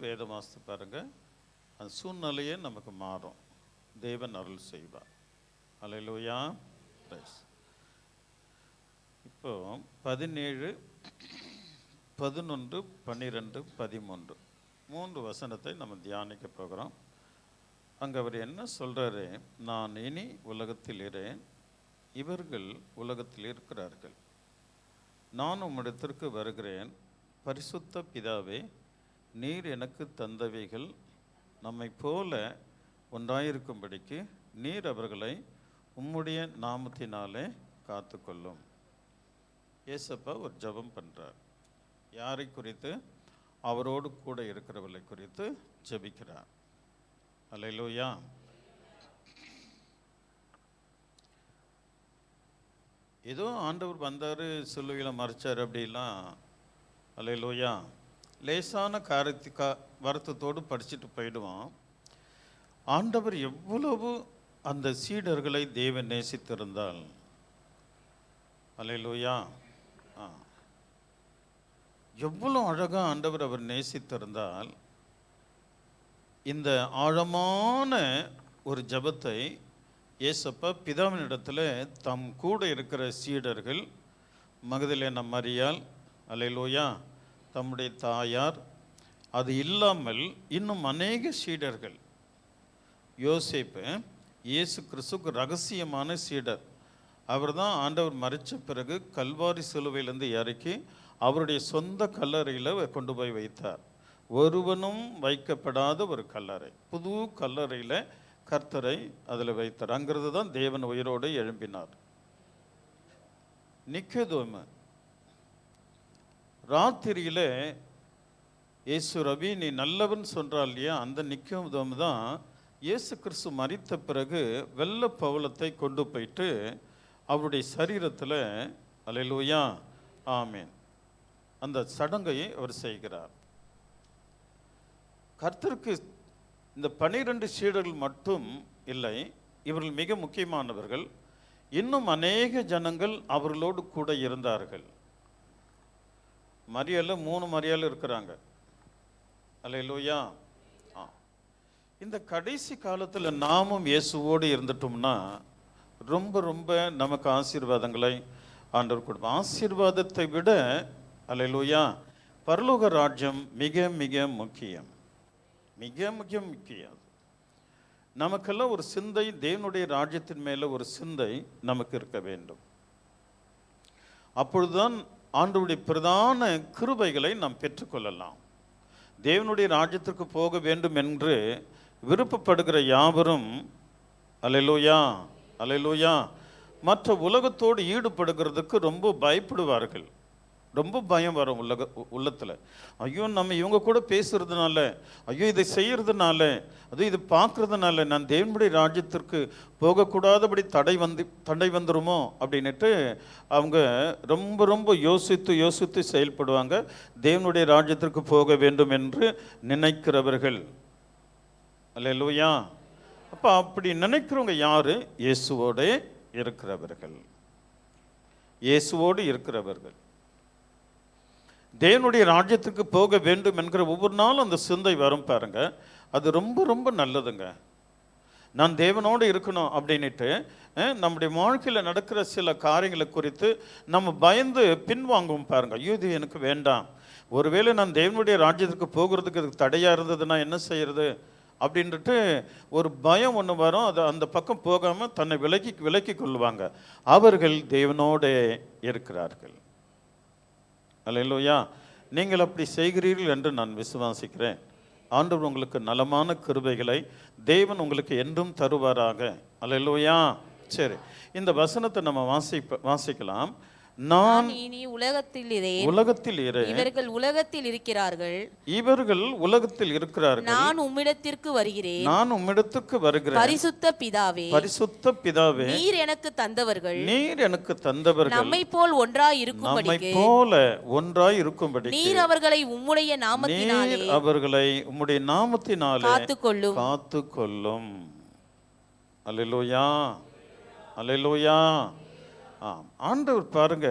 வேதம் வாசித்து பாருங்கள், அந்த சூழ்நிலையே நமக்கு மாறும். தேவன் அருள் செய்வார். அல்லேலூயா. இப்போ 17, 11, 12, 13 3 வசனத்தை நம்ம தியானிக்க போகிறோம். அங்கே அவர் என்ன சொல்கிறாரு? நான் இனி உலகத்தில் இரேன், இவர்கள் உலகத்தில் இருக்கிறார்கள். நான் உம்மிடத்திற்கு வருகிறேன். பரிசுத்த பிதாவே, நீர் எனக்கு தந்தவைகள் நம்மை போல ஒன்றாயிருக்கும்படிக்கு நீர் அவர்களை உம்முடைய நாமத்தினாலே காத்துக்கொள்ளும். ஏசப்பா ஒரு ஜெபம் பண்ணுறார். யாரை குறித்து? அவரோடு கூட இருக்கிறவர்களை குறித்து ஜெபிக்கிறார். அல்லேலூயா. ஏதோ ஆண்டவர் வந்தார், சிலுவையில் மறைச்சார் அப்படிலாம் அல்லேலூயா லேசான வருத்தத்தோடு படிச்சுட்டு போயிடுவான். ஆண்டவர் எவ்வளவு அந்த சீடர்களை தேவன் நேசித்திருந்தால், அல்லேலூயா, எவ்வளோ அழகாக ஆண்டவர் அவர் நேசித்திருந்தால், இந்த ஆழமான ஒரு ஜெபத்தை ஏசப்பா பிதாவினிடத்தில் தம் கூட இருக்கிற சீடர்கள், மகதலேனா மரியாள், அல்லேலூயா, தம்முடைய தாயார், அது இல்லாமல் இன்னும் அநேக சீடர்கள், யோசேப்பு இயேசு கிறிஸ்துக்கு ரகசியமான சீடர். அவர் தான் ஆண்டவர் மரித்த பிறகு கல்வாரி சிலுவையிலேருந்து இறக்கி அவருடைய சொந்த கல்லறையில் கொண்டு போய் வைத்தார். ஒருவனும் வைக்கப்படாத ஒரு கல்லறை, புது கல்லறையில் கர்த்தரை அதில் வைத்தார். அங்கிருந்து தான் தேவன் உயிரோடு எழும்பினார். நிக்கோதேமு ராத்திரியில் இயேசு ரவி நீ நல்லவன் சொல்கிறாள் இல்லையா, அந்த நிக்கோதேமு தான் இயேசு கிறிஸ்து மரித்த பிறகு வெள்ளை பவளத்தை கொண்டு போயிட்டு அவருடைய சரீரத்தில், அல்லேலூயா, ஆமேன், அந்த சடங்கை அவர் செய்கிறார். கர்த்தருக்கு இந்த 12 சீடர்கள் மட்டும் இல்லை, இவர்கள் மிக முக்கியமானவர்கள். இன்னும் அநேக ஜனங்கள் அவர்களோடு கூட இருந்தார்கள். மரியாள் 3 மரியாள் இருக்கிறாங்க. அல்லேலூயா. இந்த கடைசி காலத்தில் நாமும் இயேசுவோடு இருந்துட்டோம்னா ரொம்ப ரொம்ப நமக்கு ஆசீர்வாதங்களை ஆண்டவர் கொடுப்போம். ஆசீர்வாதத்தை விட, அல்லேலூயா, பரலோக ராஜ்யம் மிக மிக முக்கியம், மிக மிக முக்கியம். நமக்கெல்லாம் ஒரு சிந்தை, தேவனுடைய ராஜ்யத்தின் மேலே ஒரு சிந்தை நமக்கு இருக்க வேண்டும். அப்பொழுதுதான் ஆண்டவருடைய பிரதான கிருபைகளை நாம் பெற்றுக்கொள்ளலாம். தேவனுடைய ராஜ்யத்திற்கு போக வேண்டும் என்று விருப்பப்படுகிற யாவரும், அல்லேலூயா, அல்லேலூயா, மற்ற உலகத்தோடு ஈடுபடுகிறதுக்கு ரொம்ப பயப்படுவார்கள். ரொம்ப பயம் வரும் உள்ளத்தில். ஐயோ, நம்ம இவங்க கூட பேசுறதுனால, ஐயோ இதை செய்யறதுனால, அது இது பார்க்கறதுனால நான் தேவனுடைய ராஜ்யத்திற்கு போகக்கூடாதபடி தடை வந்துருமோ அப்படின்ட்டு அவங்க ரொம்ப ரொம்ப யோசித்து செயல்படுவாங்க. தேவனுடைய ராஜ்யத்திற்கு போக வேண்டும் என்று நினைக்கிறவர்கள், அல்லேலூயா. அப்போ அப்படி நினைக்கிறவங்க யாரு? இயேசுவோடு இருக்கிறவர்கள், இயேசுவோடு இருக்கிறவர்கள். தேவனுடைய ராஜ்யத்துக்கு போக வேண்டும் என்கிற ஒவ்வொரு நாளும் அந்த சிந்தை வரும் பாருங்க, அது ரொம்ப ரொம்ப நல்லதுங்க. நான் தேவனோடு இருக்கணும் அப்படின்ட்டு நம்முடைய வாழ்க்கையில் நடக்கிற சில காரியங்களை குறித்து நம்ம பயந்து பின்வாங்குவோம் பாருங்க. ஐயோ இது எனக்கு வேண்டாம், ஒருவேளை நான் தேவனுடைய ராஜ்யத்துக்கு போகிறதுக்கு அதுக்கு தடையாக இருந்ததுன்னா என்ன செய்யறது அப்படின்ட்டு ஒரு பயம் ஒன்று வரும். அது அந்த பக்கம் போகாமல் தன்னை விலக்கி கொள்வாங்க. அவர்கள் தேவனோடு இருக்கிறார்கள். அல்லேலூயா. நீங்கள் அப்படி செய்கிறீர்கள் என்று நான் விசுவாசிக்கிறேன். ஆண்டவர் உங்களுக்கு நலமான கிருபைகளை தேவன் உங்களுக்கு என்றும் தருவாராக. அல்லேலூயா. சரி, இந்த வசனத்தை நம்ம வாசிக்கலாம். நான் இனி உலகத்தில் இரேன், இவர்கள் உலகத்தில் இருக்கிறார்கள், நான் உம்மிடத்திற்கு வருகிறேன். பரிசுத்த பிதாவே, நீர் எனக்கு தந்தவர்கள் நம்மை போல் ஒன்றாய் இருக்கும்படி நீர் அவர்களை உம்முடைய நாமத்தினாலே காத்துக்கொள்ளும். அல்லேலூயா, அல்லேலூயா. ஆண்டவர் பாருங்க,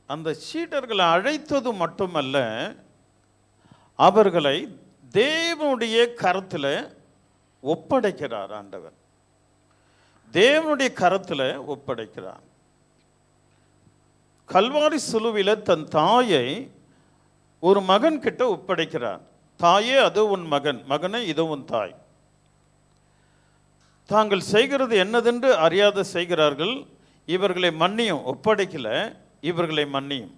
அந்த சீடர்களை அழைத்தது மட்டுமல்ல, அவர்களை தேவனுடைய கரத்தில் ஒப்படைக்கிறார் ஆண்டவர். தேவனுடைய கரத்தில் ஒப்படைக்கிறார். கல்வாரி சிலுவையில தன் தாயை ஒரு மகன் கிட்ட ஒப்படைக்கிறார். தாயே, அது உன் மகன், மகனே இது உன் தாய். தாங்கள் செய்கிறது என்னதென்று அறியாத செய்கிறார்கள், இவர்களை மன்னியும். ஒப்படைக்கல, இவர்களை மன்னியும்.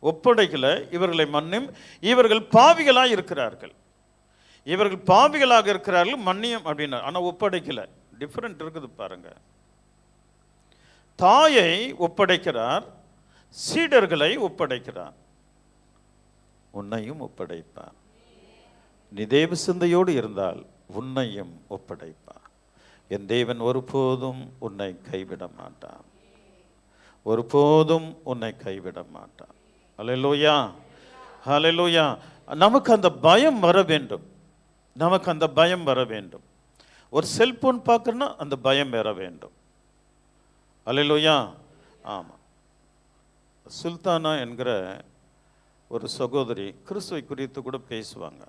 ஒப்படைக்கல, இவர்களை மன்னியும். இவர்கள் பாவிகளாக இருக்கிறார்கள். இவர்கள் பாவிகளாக இருக்கிறார்கள், மன்னியும் அப்படின்னா. ஆனால் ஒப்படைக்கல. டிஃபரெண்ட் இருக்குது பாருங்க. தாயை ஒப்படைக்கிறார், சீடர்களை ஒப்படைக்கிறார். உன்னையும் ஒப்படைப்பார். நீ தேவ சிந்தையோடு இருந்தால் உன்னையும் ஒப்படைப்பார். என் தேவன் ஒருபோதும் உன்னை கைவிட மாட்டான். ஒருபோதும் உன்னை கைவிட மாட்டான். ஹல்லேலூயா, ஹல்லேலூயா. நமக்கு அந்த பயம் வர வேண்டும். நமக்கு அந்த பயம் வர வேண்டும். ஒரு செல்போன் பார்க்கறனா அந்த பயம் வர வேண்டும். ஹல்லேலூயா. ஆமாம். சுல்தானா என்கிற ஒரு சகோதரி கிறிஸ்துவை குறித்து கூட பேசுவாங்க.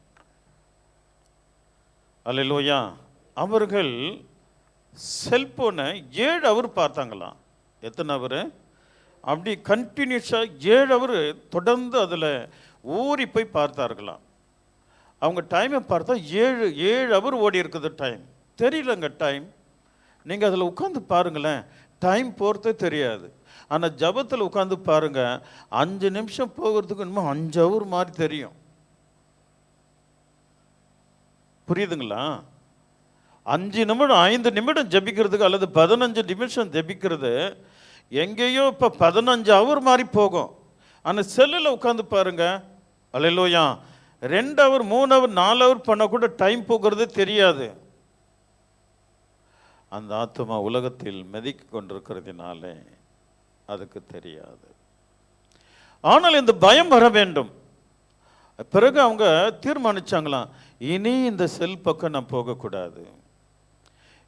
ஹல்லேலூயா. அவர்கள் செல்போனை 7 ஹவர் பார்த்தாங்களாம். எத்தனை ஹவர்? அப்படி கண்டினியூஸாக 7 ஹவர் தொடர்ந்து அதில் ஊறி போய் பார்த்தார்களாம். அவங்க டைமை பார்த்தா 7 ஹவர் ஓடி இருக்குது. டைம் தெரியலங்க. டைம் நீங்கள் அதில் உட்காந்து பாருங்களேன், டைம் போகிறதே தெரியாது. ஆனால் ஜபத்தில் உட்காந்து பாருங்க, 5 நிமிஷம் போகிறதுக்கு இன்னும் 5 ஹவர் மாதிரி தெரியும். புரியுதுங்களா? 5 நிமிடம் ஜபிக்கிறதுக்கு அல்லது 15 நிமிஷம் ஜபிக்கிறது எங்கேயோ இப்போ 15 ஹவர் மாதிரி போகும். ஆனால் செல்லில் உட்காந்து பாருங்க, ஹல்லேலூயா, 2 ஹவர் 3 ஹவர் 4 ஹவர் பண்ண கூட டைம் போகிறதே தெரியாது. அந்த ஆத்மா உலகத்தில் மிதிக்கு கொண்டிருக்கிறதுனாலே அதுக்கு தெரியாது. ஆனால் இந்த பயம் வர வேண்டும். பிறகு அவங்க தீர்மானிச்சாங்களாம், இனி இந்த செல் பக்கம் நான் போகக்கூடாது,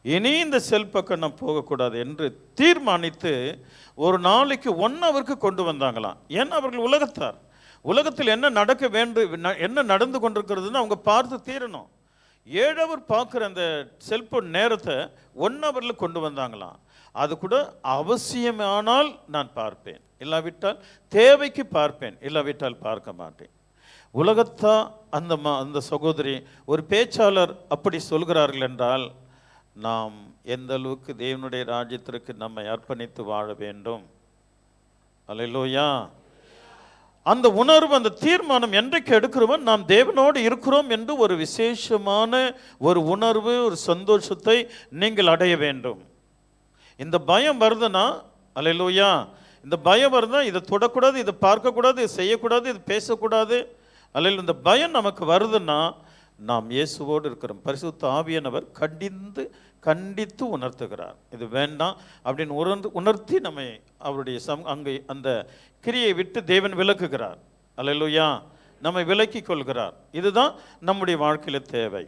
இனி இந்த செல் பக்கம் நான் போகக்கூடாது என்று தீர்மானித்து ஒரு நாளைக்கு 1 ஹவருக்கு கொண்டு வந்தாங்களாம். ஏன்னா அவர்கள் உலகத்தார். உலகத்தில் என்ன நடக்க வேண்டும், என்ன நடந்து கொண்டிருக்கிறதுன்னு அவங்க பார்த்து தீரணும். 7 ஹவர் பார்க்குற அந்த செல்போன் நேரத்தை 1 ஹவரில் கொண்டு வந்தாங்களாம். அது கூட அவசியமானால் நான் பார்ப்பேன், இல்லாவிட்டால் தேவைக்கு பார்ப்பேன், இல்லாவிட்டால் பார்க்க மாட்டேன். உலகத்தா அந்த சகோதரி ஒரு பேச்சாளர் அப்படி சொல்கிறார்கள் என்றால், நாம் எந்த அளவுக்கு தேவனுடைய ராஜ்யத்திற்கு நம்மை அர்ப்பணித்து வாழ வேண்டும். அல்லேலூயா. அந்த உணர்வு, அந்த தீர்மானம் என்றைக்கு எடுக்கிறோமோ நாம் தேவனோடு இருக்கிறோம் என்று ஒரு விசேஷமான ஒரு உணர்வு, ஒரு சந்தோஷத்தை நீங்கள் அடைய வேண்டும். இந்த பயம் வருதுன்னா, அல்லேலூயா, இந்த பயம் வருதுன்னா இதை தொடக்கூடாது, இதை பார்க்கக்கூடாது, இதை செய்யக்கூடாது, இது பேசக்கூடாது, அல்ல இந்த பயம் நமக்கு வருதுன்னா நாம் இயேசுவோடு இருக்கிறோம். பரிசுத்த ஆவியானவர் கண்டித்து உணர்த்துகிறார். இது வேண்டாம் அப்படின்னு உணர்த்தி நம்மை அவருடைய அங்கே அந்த கிரியை விட்டு தேவன் விலக்குகிறார். அல்லேலூயா, நம்மை விலக்கி கொள்கிறார். இதுதான் நம்முடைய வாழ்க்கையில் தேவை.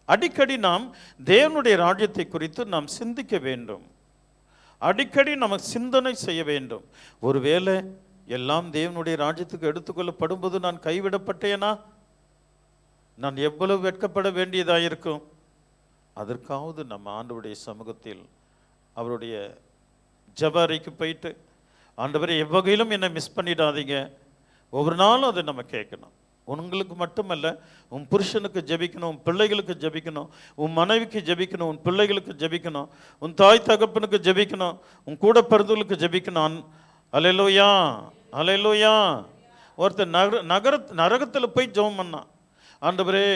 அடிக்கடி நாம் தேவனுடைய ராஜ்யத்தை குறித்து நாம் சிந்திக்க வேண்டும். அடிக்கடி நம்ம சிந்தனை செய்ய வேண்டும். ஒருவேளை எல்லாம் தேவனுடைய ராஜ்யத்துக்கு எடுத்துக்கொள்ளப்படும்போது நான் கைவிடப்பட்டேனா, நான் எவ்வளவு வெட்கப்பட வேண்டியதாக இருக்கும். அதற்காவது நம்ம ஆண்டவருடைய சமூகத்தில் அவருடைய ஜெப அறைக்கு போயிட்டு, ஆண்டவரை எவ்வகையிலும் என்னை மிஸ் பண்ணிடாதீங்க, ஒவ்வொரு நாளும் அதை நம்ம கேட்கணும். உங்களுக்கு மட்டுமல்ல, உன் புருஷனுக்கு ஜெபிக்கணும், உன் பிள்ளைகளுக்கு ஜெபிக்கணும், உன் மனைவிக்கு ஜெபிக்கணும், உன் பிள்ளைகளுக்கு ஜெபிக்கணும், உன் தாய் தகப்பனுக்கு ஜெபிக்கணும், உன் கூட பிறந்தவர்களுக்கு ஜெபிக்கணும். அல்லேலூயா, அல்லேலூயா. ஒருத்தர் நரகத்தில் போய் ஜெபம் பண்ணான், ஆண்டவரே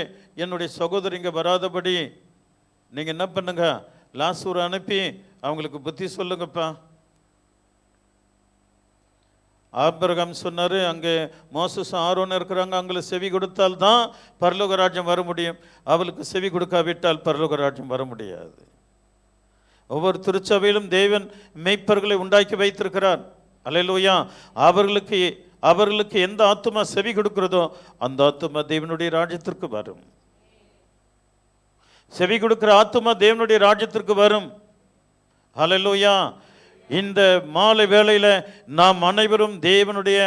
என்னுடைய சகோதரிங்க வராதபடி நீங்கள் என்ன பண்ணுங்க, லாசூரை அனுப்பி அவங்களுக்கு புத்தி சொல்லுங்கப்பா. ஆபிரகாம் சொன்னார், அங்கே மோசஸ் ஆரோன் இருக்கிறாங்க, அவங்களை செவி கொடுத்தால் தான் பரலோக ராஜ்யம் வர முடியும், அவளுக்கு செவி கொடுக்காவிட்டால் பரலோக ராஜ்யம் வர முடியாது. ஒவ்வொரு திருச்சபையிலும் தேவன் மெய்ப்பர்களை உண்டாக்கி வைத்திருக்கிறார். அல்லேலூயா. அவர்களுக்கு எந்த ஆத்துமா செவி கொடுக்கிறதோ அந்த ஆத்துமா தேவனுடைய ராஜ்யத்திற்கு வரும். செவி கொடுக்கிற ஆத்துமா தேவனுடைய ராஜ்யத்திற்கு வரும். அல்லேலூயா. இந்த மாலை வேளையில் நாம் அனைவரும் தேவனுடைய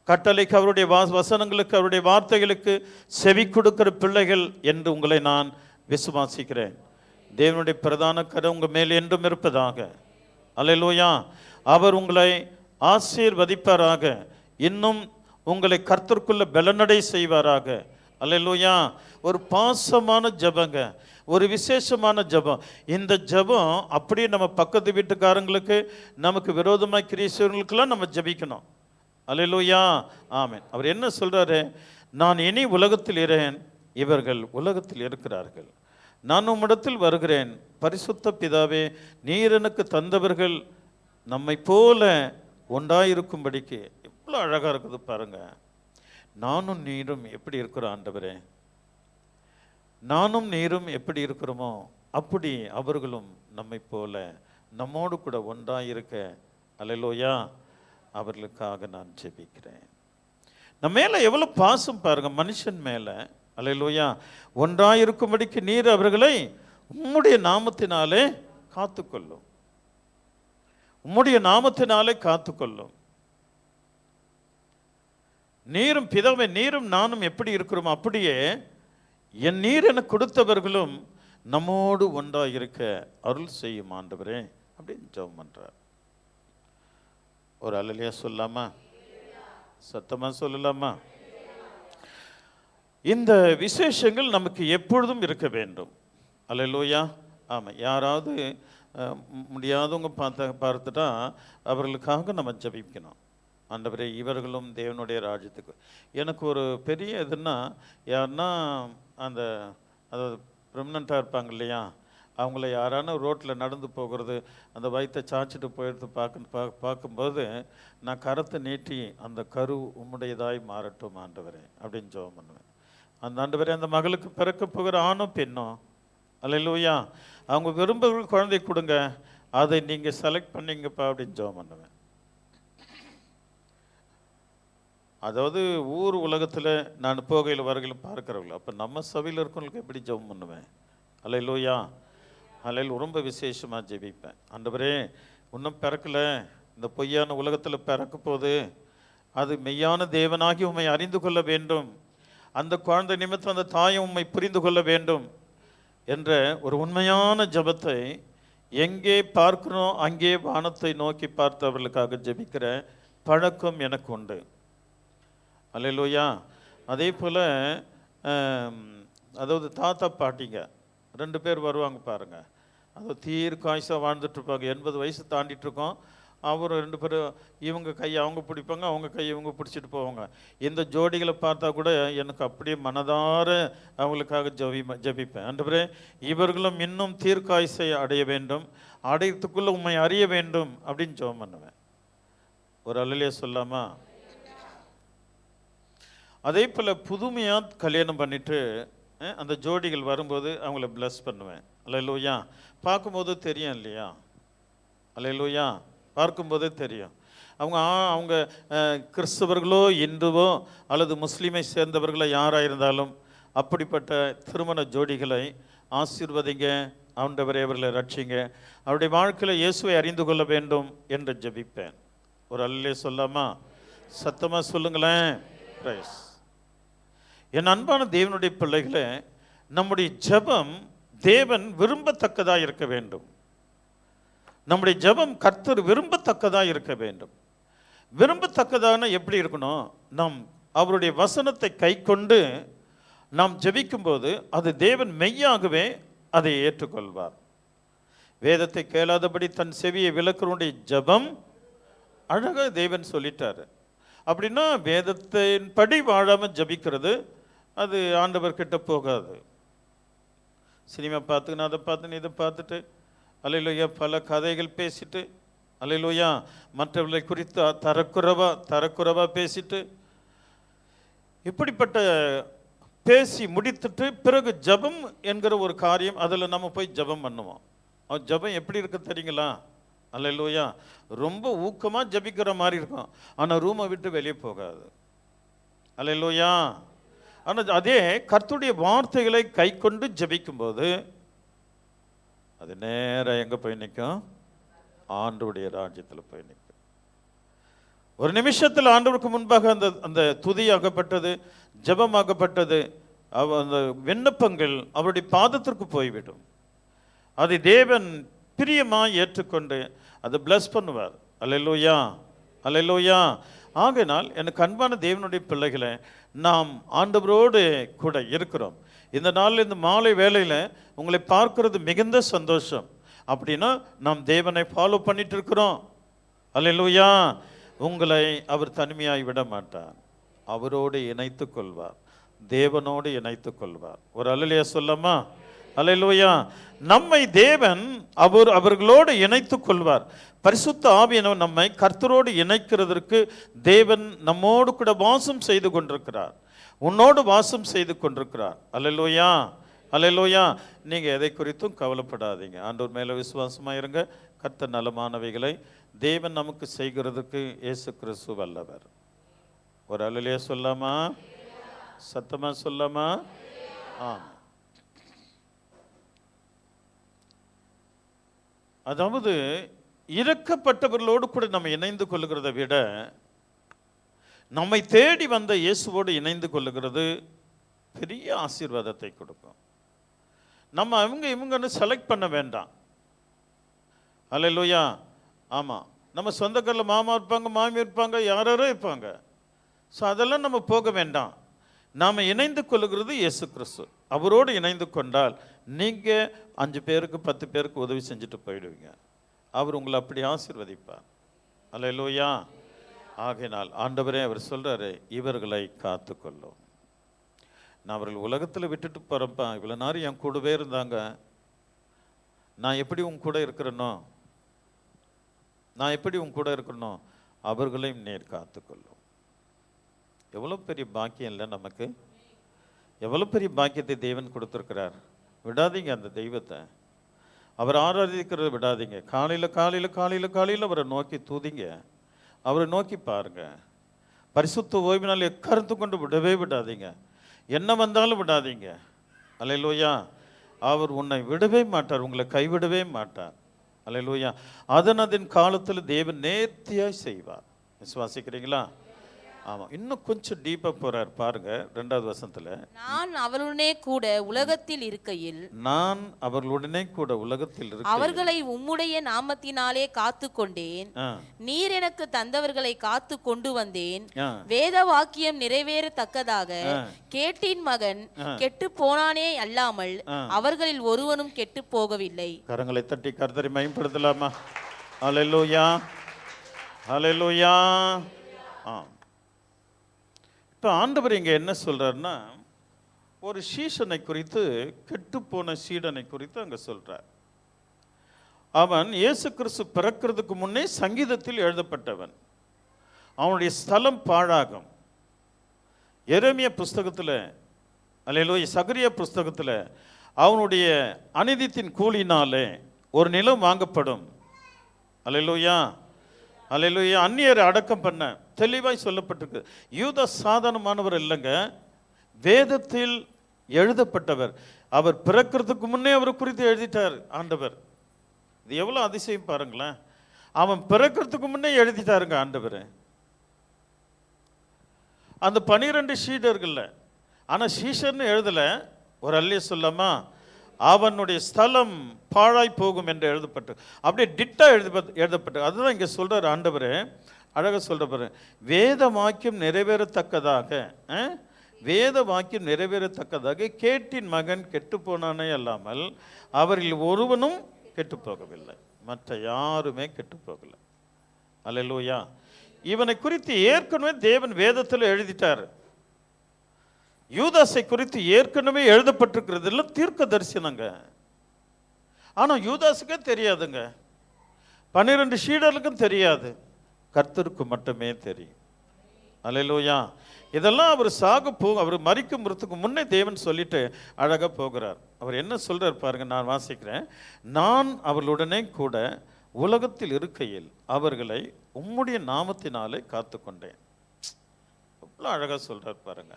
கட்டளைக்கு, அவருடைய வசனங்களுக்கு, அவருடைய வார்த்தைகளுக்கு செவி கொடுக்கிற பிள்ளைகள் என்று உங்களை நான் விசுவாசிக்கிறேன். தேவனுடைய பிரதான கரம் உங்கள் மேல் என்றும் இருப்பதாக. அல்லேலூயா. அவர் உங்களை ஆசீர்வதிப்பாராக. இன்னும் உங்களை கர்த்தருக்குள்ள பலனடை செய்வாராக. அல்லேலூயா. ஒரு பாசமான ஜெபங்க, ஒரு விசேஷமான ஜெபம். இந்த ஜெபம் அப்படியே நம்ம பக்கத்து வீட்டுக்காரங்களுக்கு, நமக்கு விரோதமாக கிறிஸ்தவர்களுக்கெல்லாம் நம்ம ஜெபிக்கணும். அல்லேலூயா. ஆமென். அவர் என்ன சொல்றாரு? நான் இனி உலகத்தில் இரேன், இவர்கள் உலகத்தில் இருக்கிறார்கள், நான் உம்மிடத்தில் வருகிறேன். பரிசுத்த பிதாவே, நீர் எனக்கு தந்தவர்கள் நம்மை போல ஒன்றாயிருக்கும்படிக்கு. எவ்வளோ அழகாக இருக்குது பாருங்க. நானும் நீரும் எப்படி இருக்கிறோம் ஆண்டவரே? நானும் நீரும் எப்படி இருக்கிறோமோ அப்படி அவர்களும் நம்மை போல நம்மோடு கூட ஒன்றாயிருக்க. அல்லேலூயா. அவர்களுக்காக நான் ஜெபிக்கிறேன். நம்ம மேலே எவ்வளோ பாசம் பாருங்க, மனுஷன் மேலே. அல்லேலூயா. ஒன்றாயிருக்கும்படிக்கு நீர் அவர்களை உம்முடைய நாமத்தினாலே காத்துக்கொள்ளும். உம்முடைய நாமத்தினாலே காத்துக்கொள்ளும். நீரும் பிதாவே, நீரும் நானும் எப்படி இருக்கிறோமோ அப்படியே என் நீர் எனக்கு கொடுத்தவர்களும் நம்மோடு ஒன்றாக இருக்க அருள் செய்யும் ஆண்டவரே அப்படின்னு ஜெபம் பண்றார். ஒரு அல்லேலூயா சொல்லாமா? சத்தமா சொல்லலாமா? இந்த விசேஷங்கள் நமக்கு எப்பொழுதும் இருக்க வேண்டும். அல்லேலூயா. ஆமாம். யாராவது முடியாதவங்க பார்த்துட்டா அவர்களுக்காக நம்ம ஜெபிக்கணும். ஆண்டவரே, இவர்களும் தேவனுடைய ராஜ்யத்துக்கு. எனக்கு ஒரு பெரிய இதுன்னா, யாருன்னா அந்த அதாவது ப்ரெக்னெண்ட்டாக இருப்பாங்க இல்லையா, அவங்கள யாரான ரோட்டில் நடந்து போகிறது, அந்த வயிற்றை சாய்ச்சிட்டு போயிடுத்து பார்க்கும்போது நான் கரத்தை நீட்டி அந்த கரு உம்முடையதாய் மாறட்டும் ஆண்டவரே அப்படின்னு ஜெபம் பண்ணுவேன். அந்த ஆண்டவரே, அந்த மகளுக்கு பிறக்க போகிற ஆணும் பெண்ணும், அல்லேலூயா, அவங்க விரும்புகிற குழந்தை கொடுங்க, அதை நீங்கள் செலக்ட் பண்ணிங்கப்பா அப்படின்னு ஜெபம் பண்ணுவேன். அதாவது ஊர் உலகத்தில் நான் போகையில் வருகையில் பார்க்குறவங்கள, அப்போ நம்ம சபையில் இருக்கிறவங்களுக்கு எப்படி ஜெபம் பண்ணுவேன்? அல்லேலூயா. அல்லேலூயா. ரொம்ப விசேஷமாக ஜெபிப்பேன். ஆண்டவரே, இன்னும் பிறக்கலை, இந்த பொய்யான உலகத்தில் பிறக்க போது, அது மெய்யான தேவனாகி உம்மை அறிந்து கொள்ள வேண்டும், அந்த குழந்தை நிமித்தம் அந்த தாயை உம்மை புரிந்து கொள்ள வேண்டும் என்ற ஒரு உண்மையான ஜெபத்தை எங்கே பார்க்கணும் அங்கே வானத்தை நோக்கி பார்த்து அவர்களுக்காக ஜெபிக்கிற பழக்கம் எனக்கு உண்டு. அல்லேலூயா. அதே போல் அதாவது தாத்தா பாட்டிங்க 2 பேர் வருவாங்க பாருங்க, அதாவது தீர்க்காயுசாக வாழ்ந்துட்டுருப்பாங்க, 80 வயசு தாண்டிட்டுருக்கோம். அவர் 2 பேரும் இவங்க கையை அவங்க பிடிப்பாங்க, அவங்க கையை இவங்க பிடிச்சிட்டு போவாங்க. இந்த ஜோடிகளை பார்த்தா கூட எனக்கு அப்படியே மனதார அவங்களுக்காக ஜெபிப்பேன். ஆண்டவரே, இவர்களும் இன்னும் தீர்க்காயுசை அடைய வேண்டும், அடையத்துக்குள்ளே உண்மை அறிய வேண்டும் அப்படின்னு ஜெபம் பண்ணுவேன். ஒரு அல்லேலூயா சொல்லாமா? அதே போல் புதுமையாக கல்யாணம் பண்ணிவிட்டு அந்த ஜோடிகள் வரும்போது அவங்கள பிளஸ் பண்ணுவேன். அல்லேலூயா. பார்க்கும்போது தெரியும் இல்லையா? அல்லேலூயா. பார்க்கும்போதே தெரியும் அவங்க கிறிஸ்தவர்களோ இந்துவோ அல்லது முஸ்லீமை சேர்ந்தவர்களோ யாராக இருந்தாலும் அப்படிப்பட்ட திருமண ஜோடிகளை ஆசீர்வதிங்க ஆண்டவரே, அவர்களை ரட்சிங்க, அவருடைய வாழ்க்கையில் இயேசுவை அறிந்து கொள்ள வேண்டும் என்று ஜெபிப்பேன். ஒரு அல்லேலூயா சொல்லாமா? சத்தமாக சொல்லுங்களேன். பிரைஸ். என் அன்பான தேவனுடைய பிள்ளைகளே, நம்முடைய ஜெபம் தேவன் விரும்பத்தக்கதாக இருக்க வேண்டும். நம்முடைய ஜெபம் கர்த்தர் விரும்பத்தக்கதாக இருக்க வேண்டும். விரும்பத்தக்கதான எப்படி இருக்கணும்? நாம் அவருடைய வசனத்தை கை கொண்டு நாம் ஜெபிக்கும்போது அது தேவன் மெய்யாகவே அதை ஏற்றுக்கொள்வார். வேதத்தை கேளாதபடி தன் செவியை விலக்குறவனுடைய ஜெபம் அழகாக தேவன் சொல்லிட்டாரு. அப்படின்னா வேதத்தின் படி வாழாமல் ஜபிக்கிறது அது ஆண்டவர்கிட்ட போகாது. சினிமா பார்த்துக்கின்னு அதை பார்த்துன்னு இதை பார்த்துட்டு அல்லேலூயா பல கதைகள் பேசிட்டு அல்லேலூயா மற்றவர்களை குறித்து தரக்குறைவா பேசிட்டு இப்படிப்பட்ட பேசி முடித்துட்டு பிறகு ஜபம் என்கிற ஒரு காரியம், அதில் நம்ம போய் ஜபம் பண்ணுவோம். ஜபம் எப்படி இருக்கு தெரியுங்களா? அல்லேலூயா. ரொம்ப ஊக்கமாக ஜபிக்கிற மாதிரி இருக்கும், ஆனால் ரூமை விட்டு வெளியே போகாது. அல்லேலூயா. ஆனால் அதே கர்த்தருடைய வார்த்தைகளை கை கொண்டு ஜபிக்கும்போது அது நேராக எங்கே போய் நிற்கும்? ஆண்டவருடைய ராஜ்யத்தில் போய் நிற்கும். ஒரு நிமிஷத்தில் ஆண்டவருக்கு முன்பாக அந்த அந்த துதியாகப்பட்டது, ஜெபமாகப்பட்டது, அந்த விண்ணப்பங்கள் அவருடைய பாதத்திற்கு போய்விடும். அதை தேவன் பிரியமாக ஏற்றுக்கொண்டு அதை பிளஸ் பண்ணுவார். அல்லேலூயா, அல்லேலூயா. ஆகையினால் எனக்கு அன்பான தேவனுடைய பிள்ளைகளை, நாம் ஆண்டவரோடு கூட இருக்கிறோம். இந்த நாளில் இந்த மாலை வேளையில் உங்களை பார்க்கறது மிகுந்த சந்தோஷம். அப்படின்னா நாம் தேவனை ஃபாலோ பண்ணிட்டு இருக்கிறோம். அல்லேலூயா. உங்களை அவர் தனிமையாய் விட மாட்டார், அவரோடு இணைத்து கொள்வார், தேவனோடு இணைத்து கொள்வார். ஒரு அல்லேலூயா சொல்லமா? அல்லேலூயா. நம்மை தேவன் அவர்களோடு இணைத்து கொள்வார். பரிசுத்த ஆவியானவர் நம்மை கர்த்தரோடு இணைக்கிறதற்கு தேவன் நம்மோடு கூட வாசம் செய்து கொண்டிருக்கிறார், உன்னோடு வாசம் செய்து கொண்டிருக்கிறார். அல்லேலூயா, அல்லேலூயா. நீங்கள் எதை குறித்தும் கவலைப்படாதீங்க. ஆண்டவர் மேலே விசுவாசமாக இருங்க. கர்த்தர் நலமானவைகளை தேவன் நமக்கு செய்கிறதுக்கு இயேசு கிறிஸ்து வல்லவர். ஒரு அல்லேலூயா சொல்லாமா? சத்தமா சொல்லாமா? அதாவது இறக்கப்பட்டவர்களோடு கூட நம்ம இணைந்து கொள்ளுகிறத விட நம்மை தேடி வந்த இயேசுவோடு இணைந்து கொள்ளுகிறது பெரிய ஆசீர்வாதத்தை கொடுக்கும். நம்ம இவங்கன்னு செலக்ட் பண்ண வேண்டாம். அல்லேலூயா. ஆமாம், நம்ம சொந்தக்காரில் மாமா இருப்பாங்க, மாமி இருப்பாங்க, யாரோ இருப்பாங்க. ஸோ அதெல்லாம் நம்ம போக வேண்டாம். நாம் இணைந்து கொள்ளுகிறது இயேசு கிறிஸ்து. அவரோடு இணைந்து கொண்டால் நீங்கள் 5 பேருக்கு 10 பேருக்கு உதவி செஞ்சுட்டு போயிடுவீங்க. அவர் உங்களை அப்படி ஆசீர்வதிப்பார். அல்லேலூயா. ஆகையினால் ஆண்டவரே அவர் சொல்கிறாரு, இவர்களை காத்து கொள்ளும். நான் அவர்கள் உலகத்தில் விட்டுட்டு போகிறப்பா, இவ்வளோ நேரம் என் கூடவே இருந்தாங்க, நான் எப்படி உன் கூட இருக்கிறேனோ, நான் எப்படி உன் கூட இருக்கணும், அவர்களையும் நேர் காத்துக்கொள்ளும். எவ்வளோ பெரிய பாக்கியம் இல்லை நமக்கு? எவ்வளோ பெரிய பாக்கியத்தை தேவன் கொடுத்துருக்கிறார். விடாதீங்க அந்த தெய்வத்தை, அவர் ஆராதிக்கிறத விடாதீங்க. காலையில் காலையில் காலையில் காலையில் அவரை நோக்கி தூதிங்க, அவரை நோக்கி பாருங்க. பரிசுத்த ஓய்வினால் எக்காரத்து கொண்டு விடவே விடாதீங்க, என்ன வந்தாலும் விடாதீங்க. அல்லேலூயா. அவர் உன்னை விடவே மாட்டார், உங்களை கைவிடவே மாட்டார். அல்லேலூயா. அதன் காலத்தில் தேவன் நேர்த்தியாய் செய்வார். விசுவாசிக்கிறீங்களா? ஆமாம், இன்னும் கொஞ்சம் டீப்பாக போகிறார் பாருங்க. 2வது வசனத்தில், நான் அவர்களுடனே கூட உலகத்தில் இருக்கையில், நான் அவர்களுடனே கூட உலகத்தில் இருக்க அவர்களை உம்முடைய நாமத்தினாலே காத்து கொண்டேன். நீர் எனக்கு தந்தவர்களை காத்து கொண்டு வந்தேன். வேத வாக்கியம் நிறைவேறத்தக்கதாக கேட்டின் மகன் கெட்டு போனானே அல்லாமல் அவர்களில் ஒருவனும் கெட்டு போகவில்லை. கரங்களை தட்டி கர்த்தரை மகிமைப்படுத்தலாமா? அல்லேலூயா, அல்லேலூயா. இப்போ ஆண்டவர் இங்கே என்ன சொல்கிறாருன்னா, ஒரு சீஷனை குறித்து, கெட்டுப்போன சீடனை குறித்து அங்கே சொல்கிறார். அவன் இயேசு கிறிஸ்து பிறக்கிறதுக்கு முன்னே சங்கீதத்தில் எழுதப்பட்டவன். அவனுடைய ஸ்தலம் பாழாகும். எரேமியா புஸ்தகத்தில், அல்லேலூயா, சகரியா புஸ்தகத்தில், அவனுடைய அநீதித்தின் கூலினாலே ஒரு நிலம் வாங்கப்படும். அல்லேலூயா, அல்லேலூயா. அந்நியரை அடக்கம் பண்ண தெளிவாய் சொல்லப்பட்டிருக்கு. யூதா சாதாரணமானவர் இல்லைங்க, வேதத்தில் எழுதப்பட்டவர். அவர் பிறக்கிறதுக்கு முன்னே அவர் குறித்து எழுதிட்டார் ஆண்டவர். இது எவ்வளோ அதிசயம் பாருங்களேன். அவன் பிறக்கிறதுக்கு முன்னே எழுதிட்டாருங்க ஆண்டவர். அந்த 12 சீடர்கள், ஆனால் சீஷர்னு எழுதலை. ஒரு அல்லேலூயா சொல்லாமா? அவனுடைய ஸ்தலம் பாழாய் போகும் என்று எழுதப்பட்டு, அப்படியே டிட்டா எழுதப்பட்டு. அதுதான் இங்கே சொல்கிறார் ஆண்டவர். அழகாக சொல்கிற, வேத வாக்கியம் நிறைவேறத்தக்கதாக, வேத வாக்கியம் நிறைவேறத்தக்கதாக கேட்டின் மகன் கெட்டு போனானே அல்லாமல் அவரில் ஒருவனும் கெட்டு போகவில்லை, மற்ற யாருமே கெட்டு போகலை. அல்லேலூயா. இவனை குறித்து ஏற்கனவே தேவன் வேதத்தில் எழுதிட்டார். யூதாசை குறித்து ஏற்கனவே எழுதப்பட்டிருக்கிறது இல்லை, தீர்க்க தரிசனங்க. ஆனால் யூதாஸுக்கே தெரியாதுங்க, 12 சீடர்களுக்கும் தெரியாது, கர்த்தருக்கு மட்டுமே தெரியும். அல்லேலூயா. இதெல்லாம் அவர் அவர் மரிக்கும் முன்னே தேவன் சொல்லிட்டு அழகாக போகிறார். அவர் என்ன சொல்றார் பாருங்க, நான் வாசிக்கிறேன். நான் அவர்களுடனே கூட உலகத்தில் இருக்கையில் அவர்களை உம்முடைய நாமத்தினாலே காத்து கொண்டேன். அவ்வளோ அழகாக சொல்றார் பாருங்க.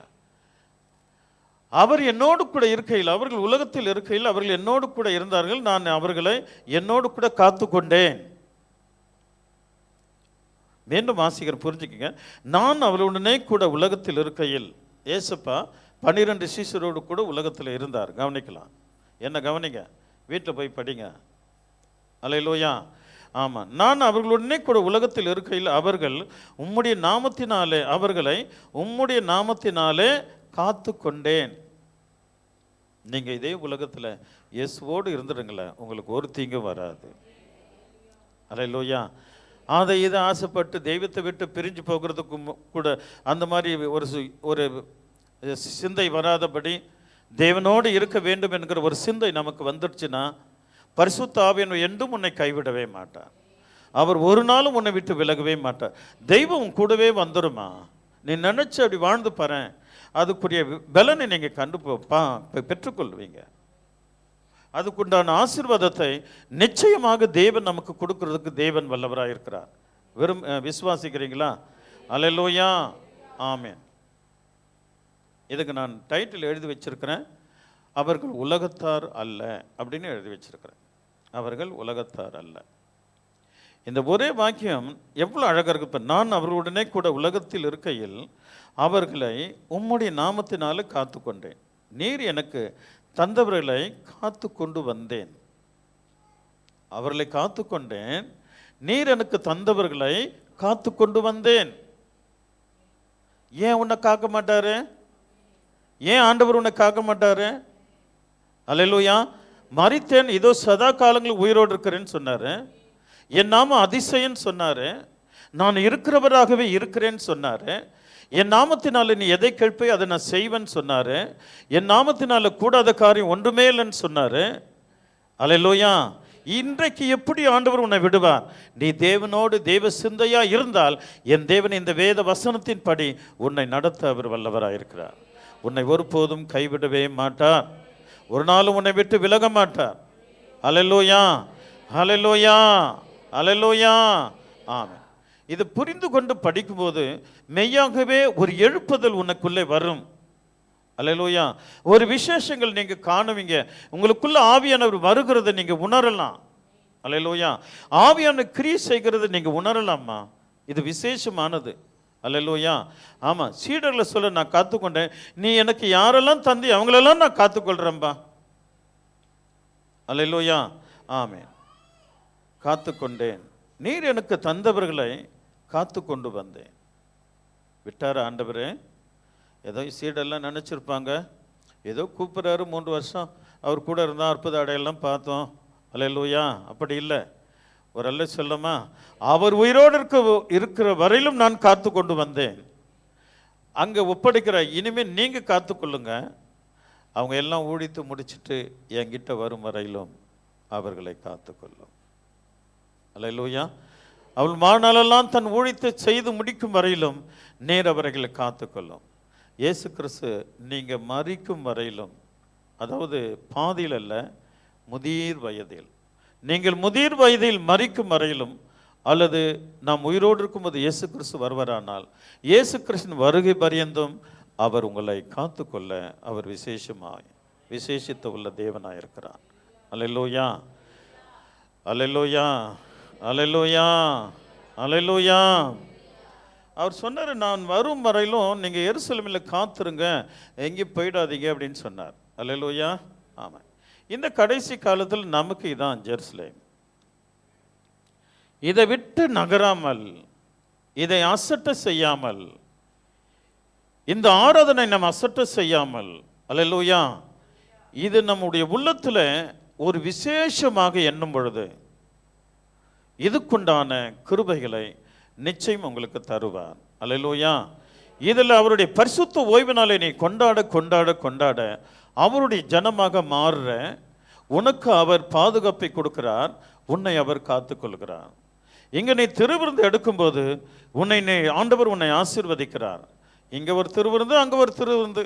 அவர் என்னோடு கூட இருக்கையில், அவர்கள் உலகத்தில் இருக்கையில் அவர்கள் என்னோடு கூட இருந்தார்கள், நான் அவர்களை என்னோடு கூட காத்து கொண்டேன். மீண்டும் வாசிக்கிற புரிஞ்சுக்கங்க. நான் அவளுடனே கூட உலகத்தில் இருக்கையில், ஏசப்பா 12 சீஷரோடு கூட உலகத்தில் இருந்தார். கவனிக்கலாம். என்ன கவனிங்க, வீட்டில் போய் படிங்க. அல்லேலூயா. ஆமாம். நான் அவர்களுடனே கூட உலகத்தில் இருக்கையில் அவர்களை உம்முடைய நாமத்தினாலே காத்து கொண்டேன். நீங்கள் இதே உலகத்தில் இயேசுவோடு இருந்துடுங்களேன், உங்களுக்கு ஒரு தீங்கும் வராது. அல்லேலூயா. அதை இதை ஆசைப்பட்டு தெய்வத்தை விட்டு பிரிஞ்சு போகிறதுக்கு கூட அந்த மாதிரி ஒரு சிந்தை வராதபடி தேவனோடு இருக்க வேண்டும் என்கிற ஒரு சிந்தை நமக்கு வந்துடுச்சுன்னா, பரிசுத்த ஆவியானவர் என்றும் உன்னை கைவிடவே மாட்டார். அவர் ஒரு நாளும் உன்னை விட்டு விலகவே மாட்டார். தெய்வம் கூடவே வந்துடுமா. நீ நினச்சி அப்படி வாழ்ந்து பாரு, அதுக்குரிய பலனை நீங்கள் பெற்றுக்கொள்வீங்க. அதுக்குண்டான ஆசீர்வாதத்தை நிச்சயமாக தேவன் நமக்கு கொடுக்கறதுக்கு தேவன் வல்லவராக இருக்கிறார். விசுவாசிக்கிறீங்களா? அல்லேலூயா. ஆமென். இதுக்கு நான் டைட்டில் எழுதி வச்சிருக்கிறேன், அவர்கள் உலகத்தார் அல்ல அப்படின்னு எழுதி வச்சிருக்கிறேன். அவர்கள் உலகத்தார் அல்ல. இந்த ஒரே வாக்கியம் எவ்வளோ அழகாக இருக்கு. இப்போ நான் அவர்களுடனே கூட உலகத்தில் இருக்கையில் அவர்களை உம்முடைய நாமத்தினால காத்து கொண்டேன். நீர் எனக்கு தந்தவர்களை காத்து கொண்டு வந்தேன். அவர்களை காத்து கொண்டேன். நீர் எனக்கு தந்தவர்களை காத்து கொண்டு வந்தேன். ஏன் உன்னை காக்க மாட்டாரு? ஏன் ஆண்டவர் உன்னை காக்க மாட்டாரு? அல்லேலூயா. மரித்தேன், இதோ சதா காலங்களில் உயிரோடு இருக்கிறேன்னு சொன்னாரு. என் நாம அதிசயன்னு சொன்னாரு. நான் இருக்கிறவராகவே இருக்கிறேன்னு சொன்னாரு. என் நாமத்தினால நீ எதை கேட்பை அதை நான் செய்வேன்னு சொன்னாரு. என் நாமத்தினால கூடாத காரியம் ஒன்றுமே இல்லைன்னு சொன்னாரு. அல்லேலூயா. இன்றைக்கு எப்படி ஆண்டவர் உன்னை விடுவார்? நீ தேவனோடு தேவ சிந்தையா இருந்தால் என் தேவன் இந்த வேத வசனத்தின் படி உன்னை நடத்த அவர் வல்லவராக இருக்கிறார். உன்னை ஒருபோதும் கைவிடவே மாட்டார். ஒரு நாளும் உன்னை விட்டு விலக மாட்டார். அல்லேலூயா. அல்லேலூயா. அல்லேலூயா. ஆமென். இது புரிந்து கொண்டு படிக்கும்போது மெய்யாகவே ஒரு எழுப்புதல் உனக்குள்ளே வரும். அல்லேலூயா. ஒரு விசேஷங்கள் நீங்கள் காணுவீங்க. உங்களுக்குள்ள ஆவியானவர் வருகிறத நீங்கள் உணரலாம். அல்லேலூயா. ஆவியான கிரியை செய்கிறது நீங்கள் உணரலாமா? இது விசேஷமானது. அல்லேலூயா. ஆமாம். சீடர்களை சொல்ல நான் காத்துக்கொண்டேன். நீ எனக்கு யாரெல்லாம் தந்தி அவங்களெல்லாம் நான் காத்துக்கொள்கிறேன்பா. அல்லேலூயா. ஆமென். காத்துக்கொண்டேன். நீர் எனக்கு தந்தவர்களை காத்து கொண்டு வந்தேன். விட்டார ஆண்டவரே? ஏதோ சீடெல்லாம் நினச்சிருப்பாங்க, ஏதோ கூப்பிட்றாரு, 3 வருஷம் அவர் கூட இருந்தால் அற்புத அடையெல்லாம் பார்த்தோம். அல்லேலூயா. அப்படி இல்லை. ஒரு அல்ல சொல்லமா, அவர் உயிரோடு இருக்கிற வரையிலும் நான் காத்து கொண்டு வந்தேன். அங்கே ஒப்படைக்கிற இனிமேல் நீங்கள் காத்துக்கொள்ளுங்க. அவங்க எல்லாம் ஊழித்து முடிச்சுட்டு என்கிட்ட வரும் வரையிலும் அவர்களை காத்துக்கொள்ளும். அல்லேலூயா. அவள் வாழ்நாளெல்லாம் தன் ஊழியத்தை செய்து முடிக்கும் வரையிலும் நேர் அவர்களை காத்துக்கொள்ளும். இயேசு கிறிஸ்து நீங்கள் மரிக்கும் வரையிலும், அதாவது பாதியில் அல்ல, முதிர் வயதில், நீங்கள் முதிர் வயதில் மரிக்கும் வரையிலும், அல்லது நாம் உயிரோடு இருக்கும்போது இயேசு கிறிஸ்து வருவரானால் இயேசு கிறிஸ்துவின் வருகை பரியந்தும் அவர் உங்களை காத்துக்கொள்ள அவர் விசேஷித்த உள்ள தேவனாக இருக்கிறார். அல்லேலூயா. அல்லேலூயா. அல்லேலூயா. அல்லேலூயா. அவர் சொன்னார், நான் வரும் வரையிலும் நீங்கள் எருசலேமில் காத்துருங்க, எங்கேயும் போயிடாதீங்க அப்படின்னு சொன்னார். அல்லேலூயா. ஆமாம். இந்த கடைசி காலத்தில் நமக்கு இதான் ஜெருசலேம். இதை விட்டு நகராமல், இதை அசட்ட செய்யாமல், இந்த ஆராதனை நம்ம அசட்ட செய்யாமல், அல்லேலூயா, இது நம்முடைய உள்ளத்தில் ஒரு விசேஷமாக எண்ணும் பொழுது இதுக்குண்டான கிருபைகளை நிச்சயம் உங்களுக்கு தருவார். அல்லேலூயா. இதில் அவருடைய பரிசுத்த ஓய்வினாலே நீ கொண்டாட கொண்டாட கொண்டாட அவருடைய ஜனமாக மாறுற உனக்கு அவர் பாதுகாப்பை கொடுக்கிறார். உன்னை அவர் காத்துக்கொள்கிறார். இங்கே நீ திருவிருந்து எடுக்கும்போது ஆண்டவர் உன்னை ஆசீர்வதிக்கிறார். இங்கே ஒரு திருவிருந்து, அங்கே ஒரு திருவிருந்து.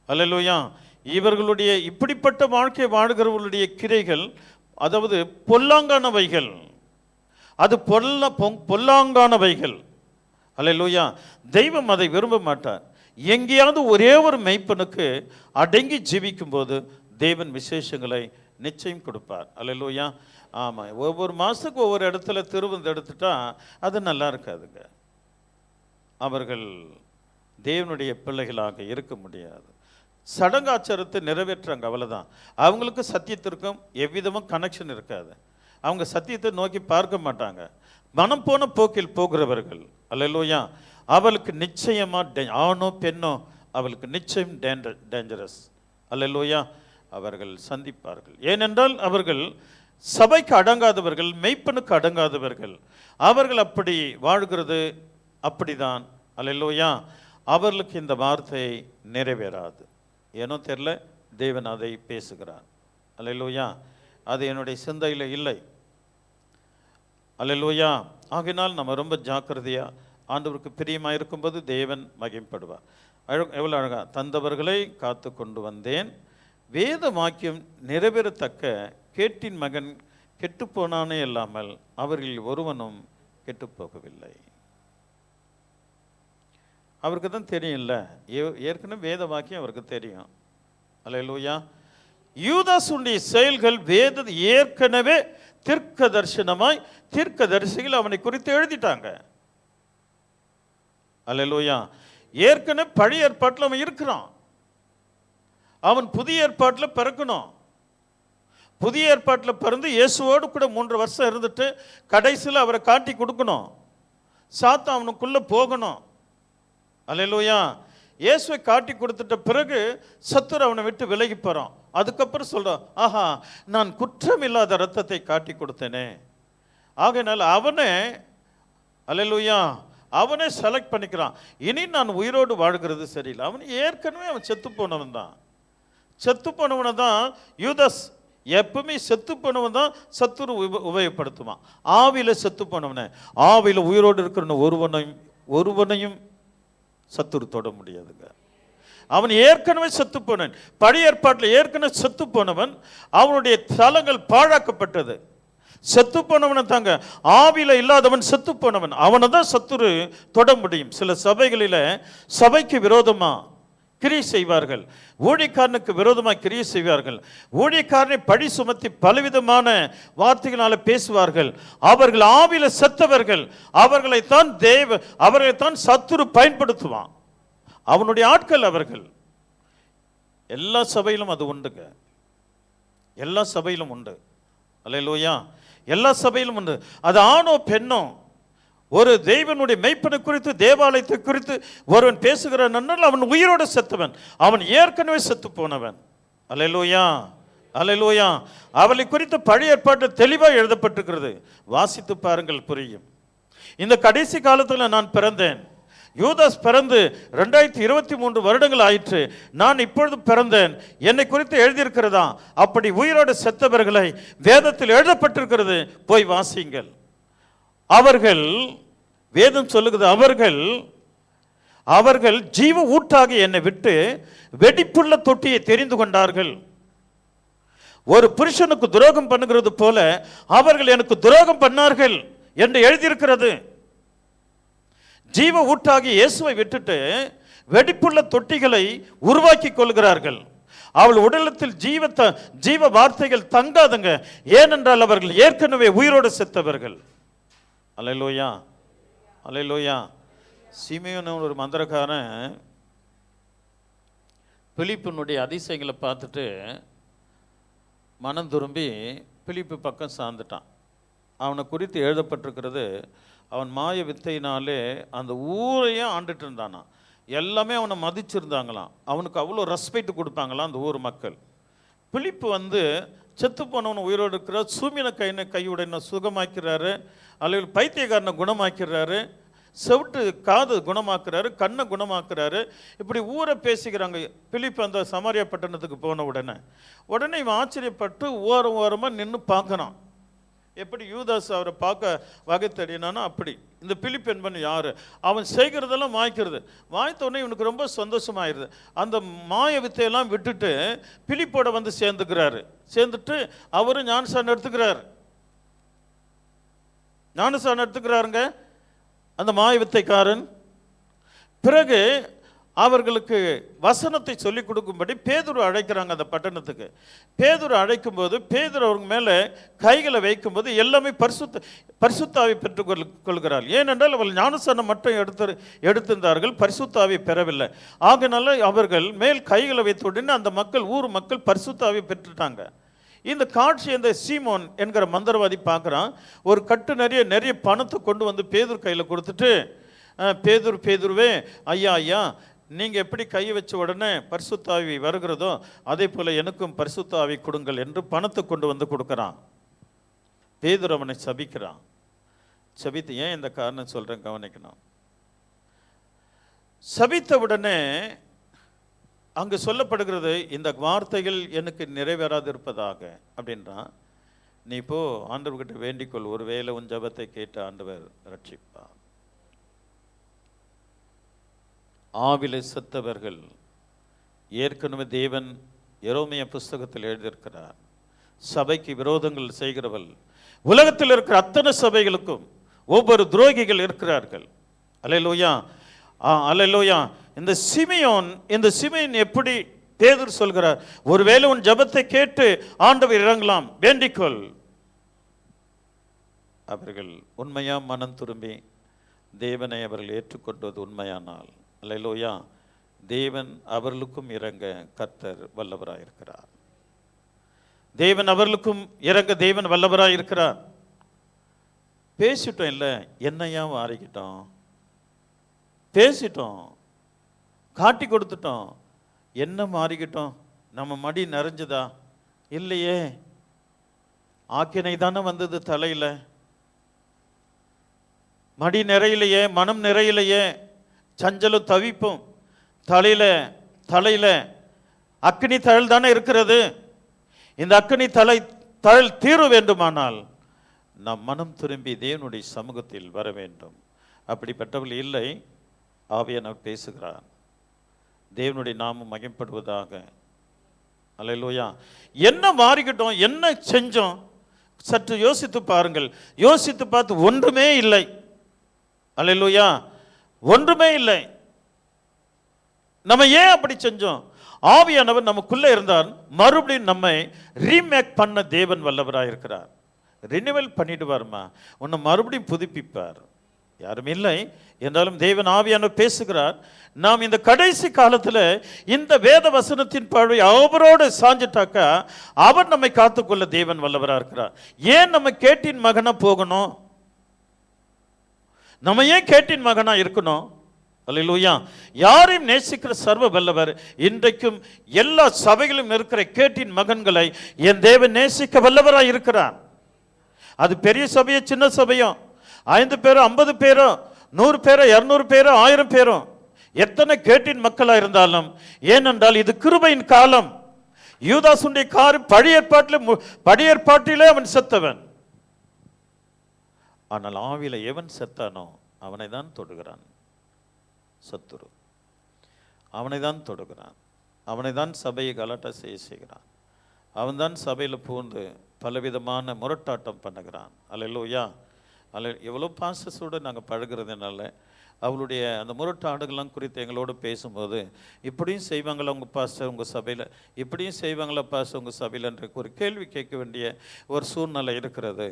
அல்லேலூயா. இவர்களுடைய இப்படிப்பட்ட வாழ்க்கை வாழ்கிறவர்களுடைய கிரைகள், அதாவது பொல்லாங்கானவைகள், அது பொல்லாங்கானவைகள். அல்லேலூயா. தெய்வம் அதை விரும்ப மாட்டார். எங்கேயாவது ஒரே ஒரு மெய்ப்பனுக்கு அடங்கி ஜீவிக்கும் போது தேவன் விசேஷங்களை நிச்சயம் கொடுப்பார். அல்லேலூயா. ஆமாம், ஒவ்வொரு மாதத்துக்கு ஒவ்வொரு இடத்துல திருவிருந்து எடுத்துட்டா அது நல்லா இருக்காதுங்க. அவர்கள் தேவனுடைய பிள்ளைகளாக இருக்க முடியாது. சடங்காச்சாரத்தை நிறைவேற்றுறாங்க, அவ்வளோதான். அவங்களுக்கு சத்தியத்திற்கும் எவ்விதமும் கனெக்ஷன் இருக்காது. அவங்க சத்தியத்தை நோக்கி பார்க்க மாட்டாங்க. மனம் போன போக்கில் போகிறவர்கள், அல்லேலூயா, அவளுக்கு நிச்சயமாக ஆணோ பெண்ணோ அவளுக்கு நிச்சயம் டேஞ்சரஸ். அல்லேலூயா, அவர்கள் சந்திப்பார்கள். ஏனென்றால் அவர்கள் சபைக்கு அடங்காதவர்கள், மெய்ப்பனுக்கு அடங்காதவர்கள். அவர்கள் அப்படி வாழ்கிறது அப்படிதான். அல்லேலூயா, அவர்களுக்கு இந்த வார்த்தை நிறைவேறாது. ஏனோ தெரியல, தேவன் அதை பேசுகிறார். அல்லேலூயா, அது என்னுடைய சிந்தையில் இல்லை. அல்லேலூயா, ஆகினால் நம்ம ரொம்ப ஜாக்கிரதையாக ஆண்டவருக்கு பிரியமாக இருக்கும்போது தேவன் மகிமைப்படுவார். எவ்வளோ அழகா, தந்தவர்களை காத்து கொண்டு வந்தேன், வேத வாக்கியம் நிறைவேறத்தக்க கேட்டின் மகன் கெட்டுப்போனானே இல்லாமல் அவர்களில் ஒருவனும் கெட்டுப்போகவில்லை. அவருக்கு தான் தெரியும்ல, ஏற்கனவே வேத வாக்கியம் அவருக்கு தெரியும். அல்லேலூயா, யூதாசுடைய செயல்கள் வேத ஏற்கனவே தீர்க்க தரிசனமாய் தீர்க்க தரிசிகள் அவனை குறித்து எழுதிட்டாங்க. அல்லேலூயா, ஏற்கனவே பழைய ஏற்பாட்டில் அவன் இருக்கிறான். அவன் புதிய ஏற்பாட்டில் பிறக்கணும். புதிய ஏற்பாட்டில் பிறந்து இயேசுவோடு கூட 3 வருஷம் இருந்துட்டு கடைசியில் அவரை காட்டி கொடுக்கணும். சாத்தான் அவனுக்குள்ளே போகணும். அல்லேலூயா, இயேசுவை காட்டி கொடுத்துட்ட பிறகு சத்துரு அவனை விட்டு விலகி போகிறான். அதுக்கப்புறம் சொல்கிறான், ஆஹா, நான் குற்றம் இல்லாத இரத்தத்தை காட்டி கொடுத்தேனே. ஆகையினால அவனே, அல்லேலூயா, அவனே செலக்ட் பண்ணிக்கிறான். இனி நான் உயிரோடு வாழ்கிறது சரியில்லை. அவன் ஏற்கனவே அவன் செத்து போனவன் தான். செத்து போனவனை தான் யூதாஸ், எப்பவுமே செத்து போனவன் தான் சத்துரு உபயோகப்படுத்துவான். ஆவியில் செத்து போனவனை, ஆவியில் உயிரோடு இருக்கிற ஒருவனையும் சத்துரு தொட முடியாதுங்க. அவன் ஏற்கனவே செத்து போனவன். பழைய ஏற்பாட்டில் ஏற்கனவே செத்து போனவன். அவனுடைய தலங்கள் பாழாக்கப்பட்டது. செத்து போனவனை தாங்க, ஆவியில் இல்லாதவன் செத்து போனவன், அவனை தான் சத்துரு தொட முடியும். சில சபைகளில் சபைக்கு விரோதமாக கிரியை செய்வார்கள், ஊழியக்காரனுக்கு விரோதமாக கிரியை செய்வார்கள், ஊழியக்காரனை பழி சுமத்தி பலவிதமான வார்த்தைகளால் பேசுவார்கள். அவர்கள் ஆவியில் செத்தவர்கள். அவர்களைத்தான் சத்துரு பயன்படுத்துவான். அவனுடைய ஆட்கள் அவர்கள். எல்லா சபையிலும் அது உண்டுங்க, எல்லா சபையிலும் உண்டு. அல்லேலூயா, எல்லா சபையிலும் உண்டு. அது ஆணோ பெண்ணோ, ஒரு தெய்வனுடைய மெய்ப்பனை குறித்து, தேவாலயத்தை குறித்து ஒருவன் பேசுகிறான் என்றால் அவன் உயிரோடு செத்தவன், அவன் ஏற்கனவே செத்து போனவன். அல்லேலூயா, அல்லேலூயா. அவளை குறித்து பழைய ஏற்பாட்டில் தெளிவாக எழுதப்பட்டிருக்கிறது. வாசித்து பாருங்கள், புரியும். இந்த கடைசி காலத்தில் நான் பிறந்தேன். யூதாஸ் பிறந்து 2023 வருடங்கள் ஆயிற்று. நான் இப்பொழுது பிறந்தேன். என்னை குறித்து எழுதியிருக்கிறதா? அப்படி உயிரோடு செத்தவர்களை வேதத்தில் எழுதப்பட்டிருக்கிறது, போய் வாசியுங்கள். அவர்கள், வேதம் சொல்லுகிறது, அவர்கள் ஜீவ ஊட்டாக என்னை விட்டு வெடிப்புள்ள தொட்டியை தெரிந்து கொண்டார்கள். ஒரு புருஷனுக்கு துரோகம் பண்ணுகிறது போல அவர்கள் எனக்கு துரோகம் பண்ணார்கள் என்று எழுதியிருக்கிறது. ஜீவ ஊட்டாகி இயேசுவை விட்டுட்டு வெடிப்புள்ள தொட்டிகளை உருவாக்கி கொள்கிறார்கள். அவள் உடலத்தில் ஜீவ வார்த்தைகள் தங்காதுங்க. ஏனென்றால் அவர்கள் ஏற்கனவே உயிரோடு செத்தவர்கள். அல்லேலூயா, அல்லேலூயா. சிமியோன் ஒரு மந்திரக்காரன் பிலிப்பினுடைய அதிசயங்களை பார்த்துட்டு மனம் திரும்பி பிலிப்பு பக்கம் சார்ந்துட்டான். அவனை குறித்து எழுதப்பட்டிருக்கிறது, அவன் மாய வித்தையினாலே அந்த ஊரையே ஆண்டுட்டு இருந்தானா. எல்லாமே அவனை மதிச்சிருந்தாங்களாம். அவனுக்கு அவ்வளோ ரெஸ்பெக்ட் கொடுப்பாங்களாம் அந்த ஊர் மக்கள். பிலிப்பு செத்து போனவனை உயிரோடு இருக்கிறார், சூமின கையுடன சுகமாக்கிறாரு, அல்லது பைத்தியக்காரனை குணமாக்கிறாரு, செவிட்டு காது குணமாக்குறாரு, கண்ணை குணமாக்குறாரு. இப்படி ஊரை பேசிக்கிறாங்க. பிலிப்பு அந்த சமாரியா பட்டணத்துக்கு போன உடனே இவன் ஆச்சரியப்பட்டு ஓரமாக நின்று பார்க்கறான். எப்படி யூதாஸ் அவரை பார்க்க வகை தேடினானோ அப்படி இந்த பிலிப்பு என்பன் யார், அவன் செய்கிறதெல்லாம் வாய்க்கிறது. வாய்த்தோடனே இவனுக்கு ரொம்ப சந்தோஷமாயிருது. அந்த மாய வித்தையெல்லாம் விட்டுட்டு பிலிப்போட சேர்ந்துக்கிறாரு. சேர்ந்துட்டு அவரும் ஞானசானம் எடுத்துக்கிறாருங்க அந்த மாய வித்தைக்காரன். பிறகு அவர்களுக்கு வசனத்தை சொல்லிக் கொடுக்கும்படி பேதுரு அழைக்கிறாங்க அந்த பட்டணத்துக்கு. பேதுரு அழைக்கும் போது பேதுரு அவங்க மேலே கைகளை வைக்கும்போது எல்லாமே பரிசுத்தாவை பெற்றுக் கொள்கிறார்கள். ஏனென்றால் அவர்கள் ஞானஸ்நானம் மட்டும் எடுத்திருந்தார்கள், பரிசுத்தாவை பெறவில்லை. ஆகையினால அவர்கள் மேல் கைகளை வைத்த உடனே அந்த ஊர் மக்கள் பரிசுத்தாவை பெற்றுட்டாங்க. இந்த காட்சி இந்த சீமோன் என்கிற மந்திரவாதி பார்க்குறான். ஒரு கட்டு நிறைய பணத்தை கொண்டு வந்து பேதுரு கையில் கொடுத்துட்டு, பேதுருவே ஐயா நீங்கள் எப்படி கை வச்ச உடனே பரிசுத்தாவி வருகிறதோ அதே போல் எனக்கும் பரிசுத்தாவி கொடுங்கள் என்று பணத்தை கொண்டு வந்து கொடுக்குறான். பேதுரு அவனை சபிக்கிறான். சபித்து, ஏன் இந்த காரணம் சொல்கிறேன் கவனிக்கணும். சபித்த உடனே அங்கு சொல்லப்படுகிறது, இந்த வார்த்தைகள் எனக்கு நிறைவேறாது இருப்பதாக அப்படின்றான். நீ போ ஆண்டவர்கிட்ட வேண்டிக்கொள், ஒருவேளை உன் ஜபத்தை கேட்டு ஆண்டவர் ரட்சிப்பார். ஆவிலை செத்தவர்கள் ஏற்கனவே தேவன் எரோமியா புஸ்தகத்தில் எழுதியிருக்கிறார். சபைக்கு விரோதங்கள் செய்கிறவள் உலகத்தில் இருக்கிற அத்தனை சபைகளுக்கும் ஒவ்வொரு துரோகிகள் இருக்கிறார்கள். அல்லேலூயா, அல்லேலூயா. இந்த சிமியோன் எப்படி பேதுரு சொல்கிறார், ஒருவேளை உன் ஜபத்தை கேட்டு ஆண்டவர் இறங்கலாம், வேண்டிக்கொள். அவர்கள் உண்மையா மனம் திரும்பி தேவனை அவர்கள் ஏற்றுக்கொண்டது உண்மையானால், அல்லேலூயா, தேவன் அவர்களுக்கும் இறங்க கர்த்தர் வல்லவராயிருக்கிறார். தேவன் அவர்களுக்கும் இறங்க தேவன் வல்லவராயிருக்கிறார். பேசிட்டோம், இல்லை என்னையா மாறிக்கிட்டோம், பேசிட்டோம், காட்டி கொடுத்துட்டோம், என்ன மாறிக்கிட்டோம்? நம்ம மடி நிறைஞ்சதா? இல்லையே, ஆக்கினை தானே வந்தது தலையில். மடி நிறையிலையே, மனம் நிறையிலையே, சஞ்சலும் தவிப்பும் தலையில அக்னி தழல் தானே இருக்கிறது. இந்த அக்னி தழல் தீர வேண்டுமானால் நம் மனம் திரும்பி தேவனுடைய சமூகத்தில் வர வேண்டும். அப்படிப்பட்டவர்கள் இல்லை. ஆவியானவர் பேசுகிறார். தேவனுடைய நாமம் மகிமைப்படுவதாக. அல்லேலூயா. என்ன மாறிக்கிட்டோம், என்ன செஞ்சோம்? சற்று யோசித்து பாருங்கள். யோசித்து பார்த்து ஒன்றுமே இல்லை. அல்லேலூயா, ஒன்றுமே இல்லை. நம்ம ஏன் அப்படி செஞ்சோம்? ஆவியானவர் நமக்குள்ளே இருந்தார். மறுபடியும் நம்மை ரீமேக் பண்ண தேவன் வல்லவராக இருக்கிறார். ரினிவல் பண்ணிடுவார்மா, உன்னை மறுபடியும் புதுப்பிப்பார். யாரும் இல்லை என்றாலும் தேவன் ஆவியானவர் பேசுகிறார். நாம் இந்த கடைசி காலத்தில் இந்த வேத வசனத்தின் பார்வை அவரோடு சாஞ்சிட்டாக்கா அவர் நம்மை காத்துக்கொள்ள தேவன் வல்லவராக இருக்கிறார். ஏன் நம்ம கேட்டின் மகனா போகணும்? நம்ம ஏன் கேட்டின் மகனா இருக்கணும்? அல்லேலூயா. யாரையும் நேசிக்கிற சர்வ வல்லவர் இன்றைக்கும் எல்லா சபைகளும் இருக்கிற கேட்டின் மகன்களை என் தேவன் நேசிக்க வல்லவராக இருக்கிறார். அது பெரிய சபையோ சின்ன சபையோ, 5 பேரோ 50 பேரோ 100 பேரோ 200 பேரோ 1000 பேரோ, எத்தனை கேட்டின் மக்களாக இருந்தாலும், ஏனென்றால் இது கிருபையின் காலம். யூதாசுடைய பழைய ஏற்பாட்டிலே அவன் செத்தவன். ஆனால் ஆவில எவன் செத்தானோ அவனை தான் தொடுகிறான் சத்துரு. அவனை தான் தொடுகிறான். அவனை தான் சபையை கலாட்டா செய்கிறான். அவன் தான் சபையில் பூந்து பலவிதமான முரட்டாட்டம் பண்ணுகிறான். அல்லேலூயா. எவ்வளோ பாஸ்டர்ஸோடு நாங்கள் பழகிறதுனால அவளுடைய அந்த முரட்டாடுகள்லாம் குறித்து எங்களோடு பேசும்போது, இப்படியும் செய்வாங்களா உங்கள் பாஸ்டர் உங்கள் சபையில், இப்படியும் செய்வாங்களா பாஸ்டர் உங்கள் சபையில் என்ற ஒரு கேள்வி கேட்க வேண்டிய ஒரு சூழ்நிலை இருக்கிறது.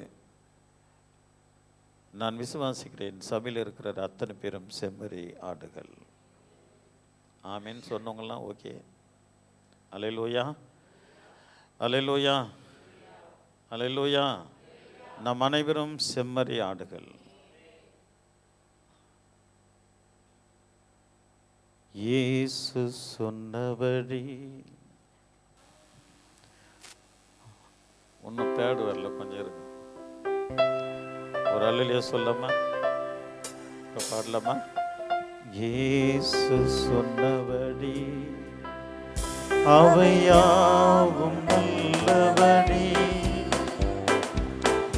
நான் விசுவாசிக்கிறேன், சபையில் இருக்கிற அத்தனை பேரும் செம்மறி ஆடுகள். ஆமீன் சொன்னவங்களாம் ஓகே. அல்லேலூயா, அல்லேலூயா, அல்லேலூயா. நம் அனைவரும் செம்மறி ஆடுகள். இயேசு சொன்னபடி ஒன்றும் பேடு வரல, கொஞ்சம் இருக்கு. ஒரு அல்லேலூயா சொல்லாமா, பாடலாமா? இயேசு சொன்னபடி அவையாவும் நல்லபடி,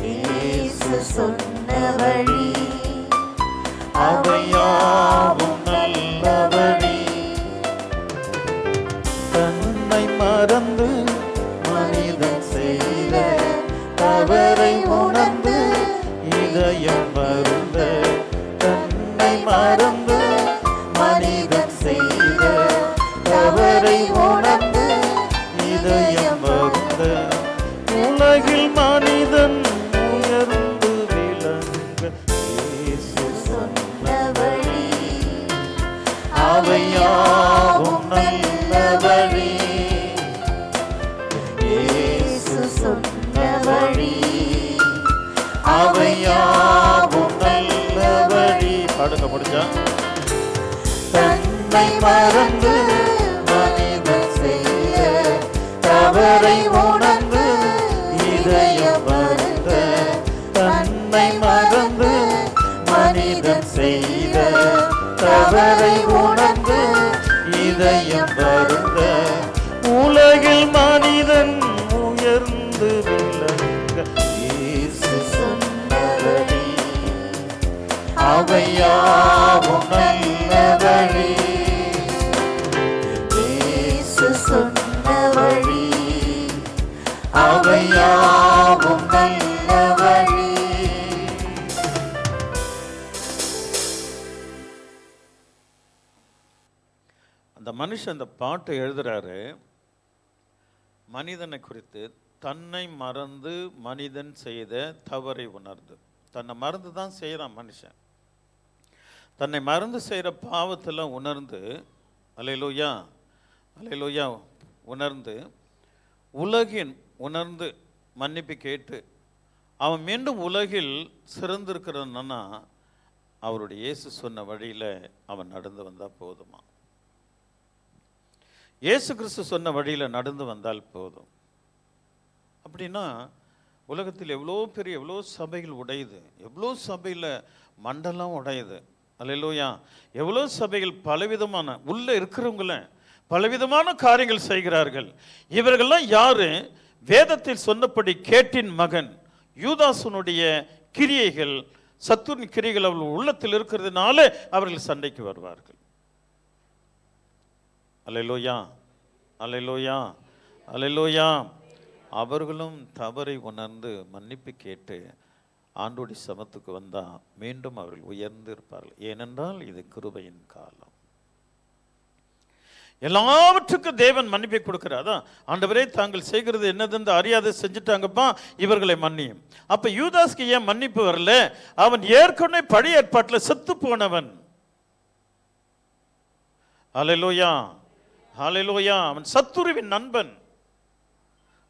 இயேசு சொன்னபடி அவையாவும் நல்லபடி, தன்னை மறந்து மனிதன் செய்த தவறை உணர்ந்து இதயம் வருந்த, தன்னை மறந்து மனிதன் செய்த தவறை உணர்ந்து இதயம் வருந்த உலகில் மனிதன் உயர்ந்து விளங்க இயேசு சொன்ன வழி அவையாவும் நல்ல வழி. இயேசு சொன்ன வழி அவையாவும் நல்ல வழி. பாடுங்க முடிஞ்சா. தன்னை மறந்து மனிதன் செய்ய தவறை உணர்ந்து இதயம் வருந்த தன்னை மறந்து மனிதன் செய்த தவறை உணர்ந்து இதயம் வருந்த உலகில் மனிதன் உயர்ந்து விளங்க இயேசு சொன்ன வழி அவையாவும் நல்ல வழி. இயேசு சொன்ன வழி அவையாவும் நல்ல வழி. அந்த மனுஷன் அந்த பாட்டை எழுதுறாரு மனிதனை குறித்து. தன்னை மறந்து மனிதன் செய்த தவறை உணர்ந்து. தன்னை மறந்து தான் செய்கிறான் மனுஷன். தன்னை மறந்து செய்கிற பாவத்தெல்லாம் உணர்ந்து, அல்லேலூயா அல்லேலூயா, உணர்ந்து உலகின் உணர்ந்து மன்னிப்பு கேட்டு அவன் மீண்டும் உலகில் சிறந்திருக்கிறன்னா அவருடைய இயேசு சொன்ன வழியில் அவன் நடந்து வந்தால் போதுமா? இயேசு கிறிஸ்து சொன்ன வழியில் நடந்து வந்தால் போதும். அப்படின்னா உலகத்தில் எவ்வளோ சபைகள் உடையுது, எவ்வளோ சபையில் மண்டலம் உடையுது. அல்லேலூயா. எவ்வளோ சபைகள் பலவிதமான உள்ளே இருக்கிறவங்கள பலவிதமான காரியங்கள் செய்கிறார்கள். இவர்கள்லாம் யாரு? வேதத்தில் சொன்னபடி கேட்டின் மகன் யூதாசுனுடைய கிரியைகள், சத்துருவின் கிரியைகள் அவர்கள் உள்ளத்தில் இருக்கிறதுனால அவர்கள் சண்டைக்கு வருவார்கள். அல்லேலூயா அல்லேலூயா அல்லேலூயா. அவர்களும் தவறை உணர்ந்து மன்னிப்பு கேட்டு ஆண்டோடி சமத்துக்கு வந்தால் மீண்டும் அவர்கள் உயர்ந்து இருப்பார்கள். ஏனென்றால் இது கிருபையின் காலம். எல்லாவற்றுக்கும் தேவன் மன்னிப்பை கொடுக்கிறார். அதான் ஆண்டவரே தாங்கள் செய்கிறது என்னதென்று அறியாத செஞ்சுட்டாங்கப்பா, இவர்களை மன்னியும். அப்ப யூதாஸ்க்கு ஏன் மன்னிப்பு வரல? அவன் ஏற்கனவே பழைய ஏற்பாட்டில் செத்து போனவன். ஹல்லேலூயா ஹல்லேலூயா. அவன் சத்துருவின் நண்பன்.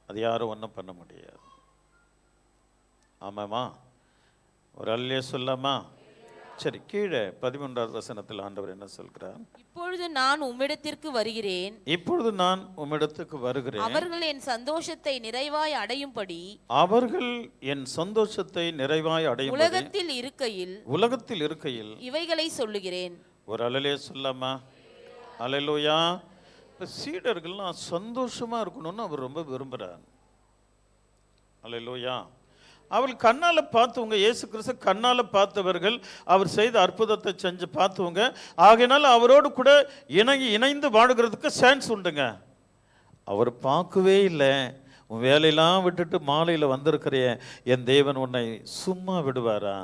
அது யாரும் ஒன்றும் பண்ண முடியாது. ஆமாமா, ஒரு அல்லே சொல்லாமா? சரி, கீழே 13வது வசனத்தில் ஆண்டவர் என்ன சொல்கிறார்? இப்பொழுது நான் உம்மிடத்திற்கு வருகிறேன். இப்பொழுது நான் உம்மிடத்துக்கு வருகிறேன். அவர்கள் என் சந்தோஷத்தை நிறைவாய் அடையும்படி. அவர்கள் என் சந்தோஷத்தை நிறைவாய் அடையும்படி உலகத்தில் இருக்கையில் இவைகளை சொல்லுகிறேன். ஒரு அல்லே சொல்லாமா? அல்லேலூயா. இப்போ சீடர்கள்லாம் சந்தோஷமா இருக்கணும்னு அவர் ரொம்ப விரும்புகிறார். அல்லேலூயா. அவர்கள் கண்ணால் பார்த்தவங்க, இயேசு கிறிஸ்து கண்ணால் பார்த்தவர்கள், அவர் செய்த அற்புதத்தை செஞ்சு பார்த்தவங்க. ஆகையினால அவரோடு கூட இணைந்து வாழுகிறதுக்கு சான்ஸ் உண்டுங்க. அவர் பார்க்கவே இல்லை. உன் வேலையெல்லாம் விட்டுட்டு மாலையில் வந்திருக்கிற என் தேவன் உன்னை சும்மா விடுவாரா?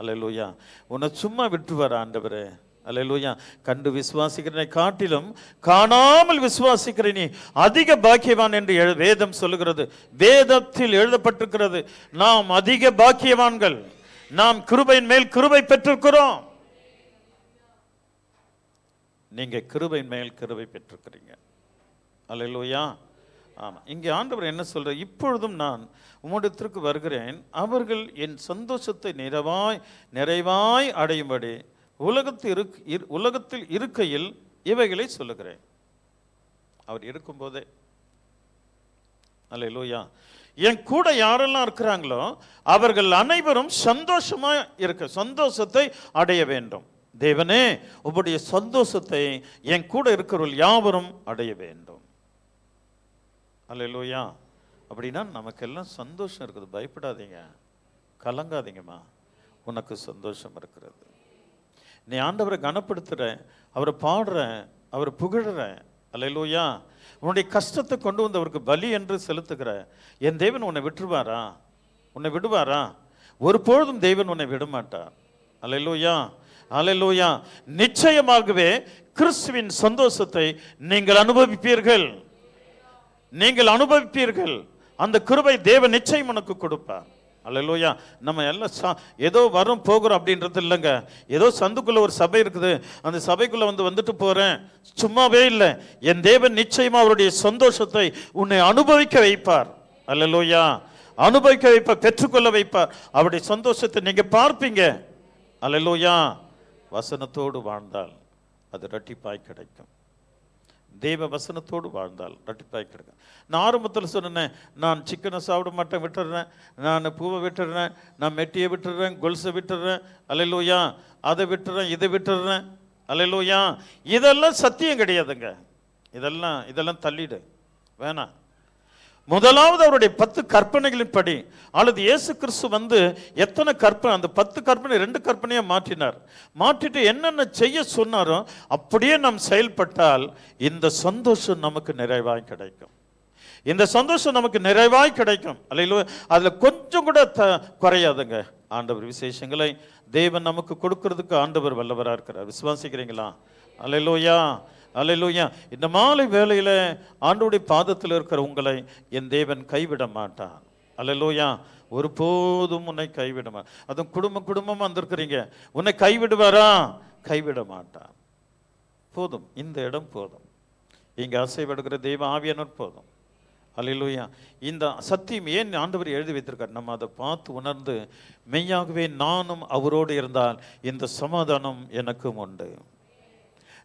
அல்லேலூயா. உன்னை சும்மா விட்டுவாரா ஆண்டவரே? அல்லேலூயா. கண்டு விசுவாசிக்கிறனை காட்டிலும் காணாமல் விசுவாசிக்கிற நீ அதிக பாக்கியவான் என்று வேதம் சொல்லுகிறது. வேதத்தில் எழுதப்பட்டிருக்கிறது. நாம் அதிக பாக்கியவான்கள். நாம் கிருபையின் மேல் கிருபை பெற்றிருக்கிறோம். நீங்க கிருபையின் மேல் கிருபை பெற்றிருக்கிறீங்க. அல்லேலூயா. ஆமா, இங்கே ஆண்டவர் என்ன சொல்ற? இப்பொழுதும் நான் உம்மிடத்திற்கு வருகிறேன். அவர்கள் என் சந்தோஷத்தை நிறைவாய் அடையும்படி உலகத்தில் இருக்கையில் இவைகளை சொல்லுகிறேன். அவர் இருக்கும்போதே. அல்லேலூயா. என் கூட யாரெல்லாம் இருக்கிறாங்களோ அவர்கள் அனைவரும் சந்தோஷமா சந்தோஷத்தை அடைய வேண்டும். தேவனே, உம்முடைய சந்தோஷத்தை என் கூட இருக்கிறவர்கள் யாவரும் அடைய வேண்டும். அல்லேலூயா. அப்படின்னா நமக்கெல்லாம் சந்தோஷம் இருக்குது. பயப்படாதீங்க, கலங்காதீங்கம்மா. உனக்கு சந்தோஷம் இருக்கிறது. நீ ஆண்டவரை கனப்படுத்துற, அவரை பாடுற, அவரை புகழ்ற. அல்லேலூயா. உன்னுடைய கஷ்டத்தை கொண்டு வந்து அவருக்கு பலி என்று செலுத்துகிற என் தேவன் உன்னை விட்டுருவாரா? உன்னை விடுவாரா? ஒரு பொழுதும் தேவன் உன்னை விடமாட்டார். அல்லேலூயா ஹல்லேலூயா. நிச்சயமாகவே கிறிஸ்துவின் சந்தோஷத்தை நீங்கள் அனுபவிப்பீர்கள். நீங்கள் அனுபவிப்பீர்கள். அந்த கிருபை தேவன் நிச்சயம் உனக்கு கொடுப்பார். அல்லேலூயா. நம்ம எல்லாம் ஏதோ வரும் போகிறோம் அப்படின்றது இல்லைங்க. ஏதோ சந்துக்குள்ள ஒரு சபை இருக்குது, அந்த சபைக்குள்ள வந்துட்டு போறேன் சும்மாவே இல்லை. என் தேவன் நிச்சயமா அவருடைய சந்தோஷத்தை உன்னை அனுபவிக்க வைப்பார். அல்லேலூயா. அனுபவிக்க வைப்பார், பெற்றுக்கொள்ள வைப்பார். அவருடைய சந்தோஷத்தை நீங்க பார்ப்பீங்க. அல்லேலூயா. வசனத்தோடு வாழ்ந்தால் அது இரட்டிப்பாய் கிடைக்கும். தெய்வ வசனத்தோடு வாழ்ந்தால் இரட்டிப்பாய் கிடைக்கும். நான் ஆரம்பத்தில் சொன்னேன், நான் சிக்கனை சாப்பிட மாட்டேன், விட்டுடுறேன். நான் பூவை விட்டுடுறேன், நான் மெட்டியை விட்டுடுறேன், கொலுசை விட்டுடுறேன். அல்லேலூயா. அதை விட்டுறேன், இதை விட்டுடுறேன். அல்லேலூயா. இதெல்லாம் சத்தியம் கிடையாதுங்க. இதெல்லாம் தள்ளிடு, வேணாம். முதலாவது அவருடைய 10 கற்பனைகளின் படி, அல்லது இயேசு கிறிஸ்து எத்தனை கற்பனை, அந்த 10 கற்பனை 2 கற்பனையை மாற்றிட்டு என்னென்ன செய்ய சொன்னாரோ அப்படியே நாம் செயல்பட்டால் இந்த சந்தோஷம் நமக்கு நிறைவாய் கிடைக்கும். இந்த சந்தோஷம் நமக்கு நிறைவாய் கிடைக்கும். அல்லேலூயா. அதில் கொஞ்சம் கூட குறையாதுங்க. ஆண்டவர் விசேஷங்களை தேவன் நமக்கு கொடுக்கறதுக்கு ஆண்டவர் வல்லவராக இருக்கிறார். விசுவாசிக்கிறீங்களா? அல்லேலூயா. அல்லேலூயா. இந்த மாலை வேளையில ஆண்டவருடைய பாதத்தில் இருக்கிற உங்களை என் தேவன் கைவிட மாட்டார். அல்லேலூயா. ஒருபோதும் உன்னை கைவிட மாட்டார். அதுவும் குடும்பமா வந்திருக்கிறீங்க, உன்னை கைவிடுவாரா? கைவிட மாட்டார். போதும், இந்த இடம் போதும். இங்க அசைவடுகிற தெய்வ ஆவியானவர் போதும். அல்லேலூயா. இந்த சத்தியம் ஏன் ஆண்டவர் எழுதி வைத்திருக்கார்? நம்ம அதை பார்த்து உணர்ந்து மெய்யாகவே நானும் அவரோடு இருந்தால் இந்த சமாதானம் எனக்கும் உண்டு,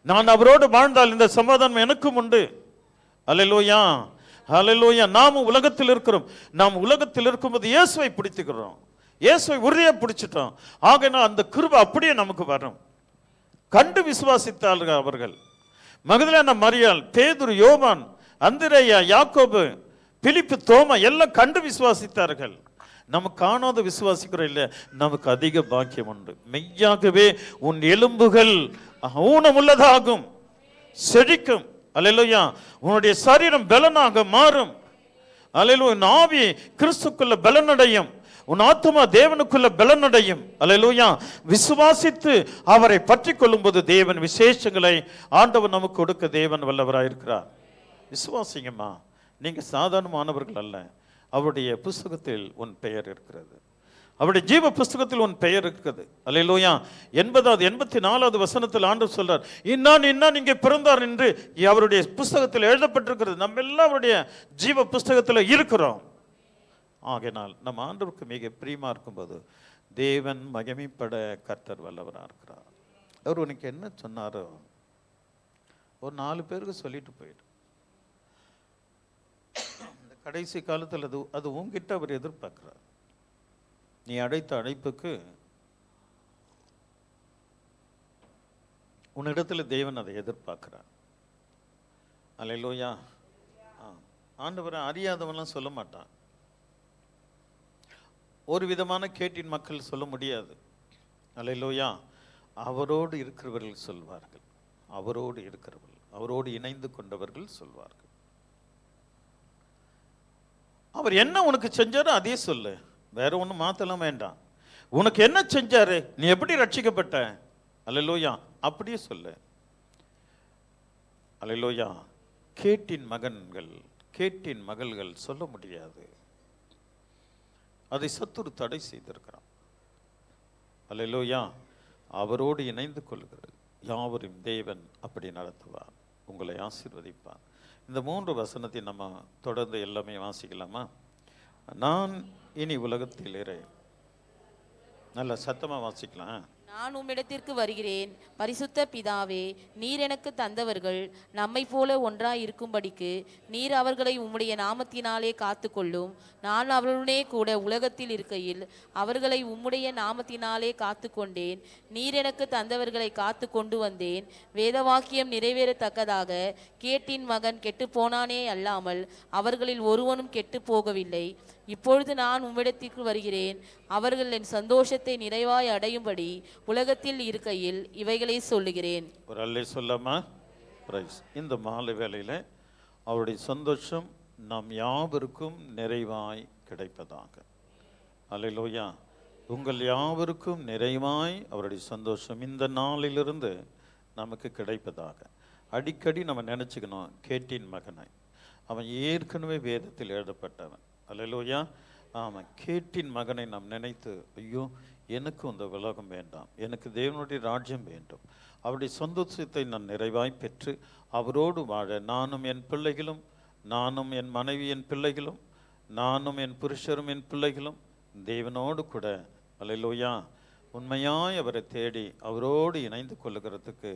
நான் அவரோடு வாழ்ந்தால் இந்த சமாதானம் எனக்கும் உண்டு. அல்லேலூயா. அல்லேலூயா. நாம் உலகத்தில் இருக்கிறோம். நாம் உலகத்தில் இருக்கும்போது இயேசுவை பிடித்துக்கிறோம், இயேசுவை உறுதியை பிடிச்சிட்டோம். ஆகையினால் அந்த கிருபை அப்படியே நமக்கு வரும். கண்டு விசுவாசித்தார்கள் அவர்கள். மகதலேனா மரியாள், பேதுரு, யோவான், அந்திரேயா, யாக்கோபு, பிலிப்பு, தோமா எல்லாம் கண்டு விசுவாசித்தார்கள். நம்ம காணாத விசுவாசிக்கிறோம் இல்லை, நமக்கு அதிக பாக்கியம் உண்டு. மெய்யாகவே உன் எலும்புகள் ஊனமுள்ளதாகும், செழிக்கும். அல்லேலூயா. உன்னுடைய சரீரம் பலனாக மாறும். அல்லேலூயா. உன் ஆவி கிறிஸ்துக்குள்ள பலனடையும், உன் ஆத்துமா தேவனுக்குள்ள பலனடையும். அல்லேலூயா. விசுவாசித்து அவரை பற்றி கொள்ளும் போது தேவன் விசேஷங்களை ஆண்டவர் நமக்கு கொடுக்க தேவன் வல்லவராயிருக்கிறார். விசுவாசிங்கம்மா, நீங்க சாதாரணமானவர்கள் அல்ல. அவருடைய புஸ்தகத்தில் உன் பெயர் இருக்கிறது, அவருடைய ஜீவ புஸ்தகத்தில் உன் பெயர் இருக்கிறது. அல்லேலூயா. 84வது வசனத்தில் ஆண்டவர் சொல்றார், இன்னான் இங்கே பிறந்தார் என்று அவருடைய புஸ்தகத்தில் எழுதப்பட்டிருக்கிறது. நம்ம எல்லாம் அவருடைய ஜீவ புஸ்தகத்தில் இருக்கிறோம். ஆகையினால் நம்ம ஆண்டவருக்கு மிக பிரியமா இருக்கும்போது தேவன் மகிமைப்பட கர்த்தர் வல்லவராக இருக்கிறார். அவர் உனக்கு என்ன சொன்னாரோ ஒரு 4 பேருக்கு சொல்லிட்டு போயிடு. இந்த கடைசி காலத்தில் அது உங்ககிட்ட அவர் எதிர்பார்க்கிறார். நீ அழைத்த அழைப்புக்கு உன்னிடத்தில் தேவன் அதை எதிர்பார்க்கிறார். அல்லேலூயா. ஆண்டவரை அறியாதவன்லாம் சொல்ல மாட்டான். ஒரு விதமான கேட்டின் மக்கள் சொல்ல முடியாது. அல்லேலூயா. அவரோடு இருக்கிறவர்கள் சொல்வார்கள், அவரோடு இருக்கிறவர்கள், அவரோடு இணைந்து கொண்டவர்கள் சொல்வார்கள். அவர் என்ன உனக்கு செஞ்சாரோ அதே சொல்லு, வேற ஒன்றும் மாத்தலாம் வேண்டாம். உனக்கு என்ன செஞ்சாரு, நீ எப்படி ரட்சிக்கப்பட்ட, அல்லேலூயா, அப்படியே சொல்லு. அல்லேலூயா. கேட்டின் மகன்கள், கேட்டின் மகள்கள் சொல்ல முடியாது. அதை சத்துரு தடை செய்திருக்கிறான். அல்லேலூயா. அவரோடு இணைந்து கொள்கிறது யாவரும் தேவன் அப்படி நடத்துவார், உங்களை ஆசீர்வதிப்பார். இந்த 3 வசனத்தை நம்ம தொடர்ந்து எல்லாமே வாசிக்கலாமா? நான் இனி உலகத்தில் இரு. நல்ல சத்தமா வாசிக்கலாம். நான் உம்மிடத்திற்கு வருகிறேன். பரிசுத்த பிதாவே, நீர் எனக்கு தந்தவர்கள் நம்மை போல ஒன்றாய் இருக்கும்படிக்கு நீர் அவர்களை உம்முடைய நாமத்தினாலே காத்து கொள்ளும். நான் அவர்களுடனே கூட உலகத்தில் இருக்கையில் அவர்களை உம்முடைய நாமத்தினாலே காத்து கொண்டேன். நீர் எனக்கு தந்தவர்களை காத்து கொண்டு வந்தேன். வேதவாக்கியம் நிறைவேறத்தக்கதாக கேட்டின் மகன் கெட்டு போனானே அல்லாமல் அவர்களில் ஒருவனும் கெட்டு போகவில்லை. இப்பொழுது நான் உம்மிடத்திற்கு வருகிறேன். அவர்கள் என் சந்தோஷத்தை நிறைவாய் அடையும்படி உலகத்தில் இருக்கையில் இவைகளை சொல்லுகிறேன். ஒரு அல்லே சொல்லாமா? இந்த மாலை வேளையில அவருடைய சந்தோஷம் நாம் யாவருக்கும் நிறைவாய் கிடைப்பதாக. அல்லேலூயா. உங்கள் யாவருக்கும் நிறைவாய் அவருடைய சந்தோஷம் இந்த நாளிலிருந்து நமக்கு கிடைப்பதாக. அடிக்கடி நம்ம நினச்சிக்கணும், கேட்டின் மகனை, அவன் ஏற்கனவே வேதத்தில் எழுதப்பட்டவன். அல்லேலூயா. ஆமாம், கேட்டின் மகனை நாம் நினைத்து, ஐயோ எனக்கு இந்த உலகம் வேண்டாம், எனக்கு தேவனுடைய ராஜ்யம் வேண்டும், அவருடைய சந்தோஷத்தை நான் நிறைவாய் பெற்று அவரோடு வாழ நானும் என் பிள்ளைகளும், நானும் என் மனைவி என் பிள்ளைகளும், நானும் என் புருஷரும் என் பிள்ளைகளும் தேவனோடு கூட, அல்லேலூயா, உண்மையாய் அவரை தேடி அவரோடு இணைந்து கொள்ளுகிறதுக்கு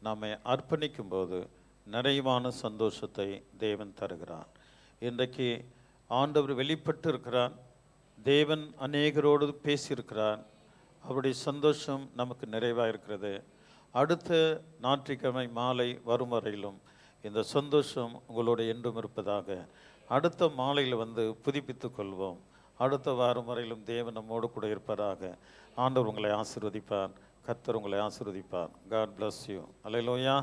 நாம் அர்ப்பணிக்கும் போது நிறைவான சந்தோஷத்தை தேவன் தருகிறார். இன்றைக்கு ஆண்டவர் வெளிப்பட்டு இருக்கிறார், தேவன் அநேகரோடு பேசியிருக்கிறார், அவருடைய சந்தோஷம் நமக்கு நிறைவாக இருக்கிறது. அடுத்த ஞாயிற்றுக்கிழமை மாலை வரும் வரையிலும் இந்த சந்தோஷம் உங்களோட என்றும் இருப்பதாக. அடுத்த மாலையில் வந்து புதுப்பித்து கொள்வோம். அடுத்த வாரம் வரையிலும் தேவன் நம்மோடு கூட இருப்பதாக. ஆண்டவர் உங்களை ஆசீர்வதிப்பார், கர்த்தர் உங்களை ஆசீர்வதிப்பார். God bless you. அல்லேலூயா.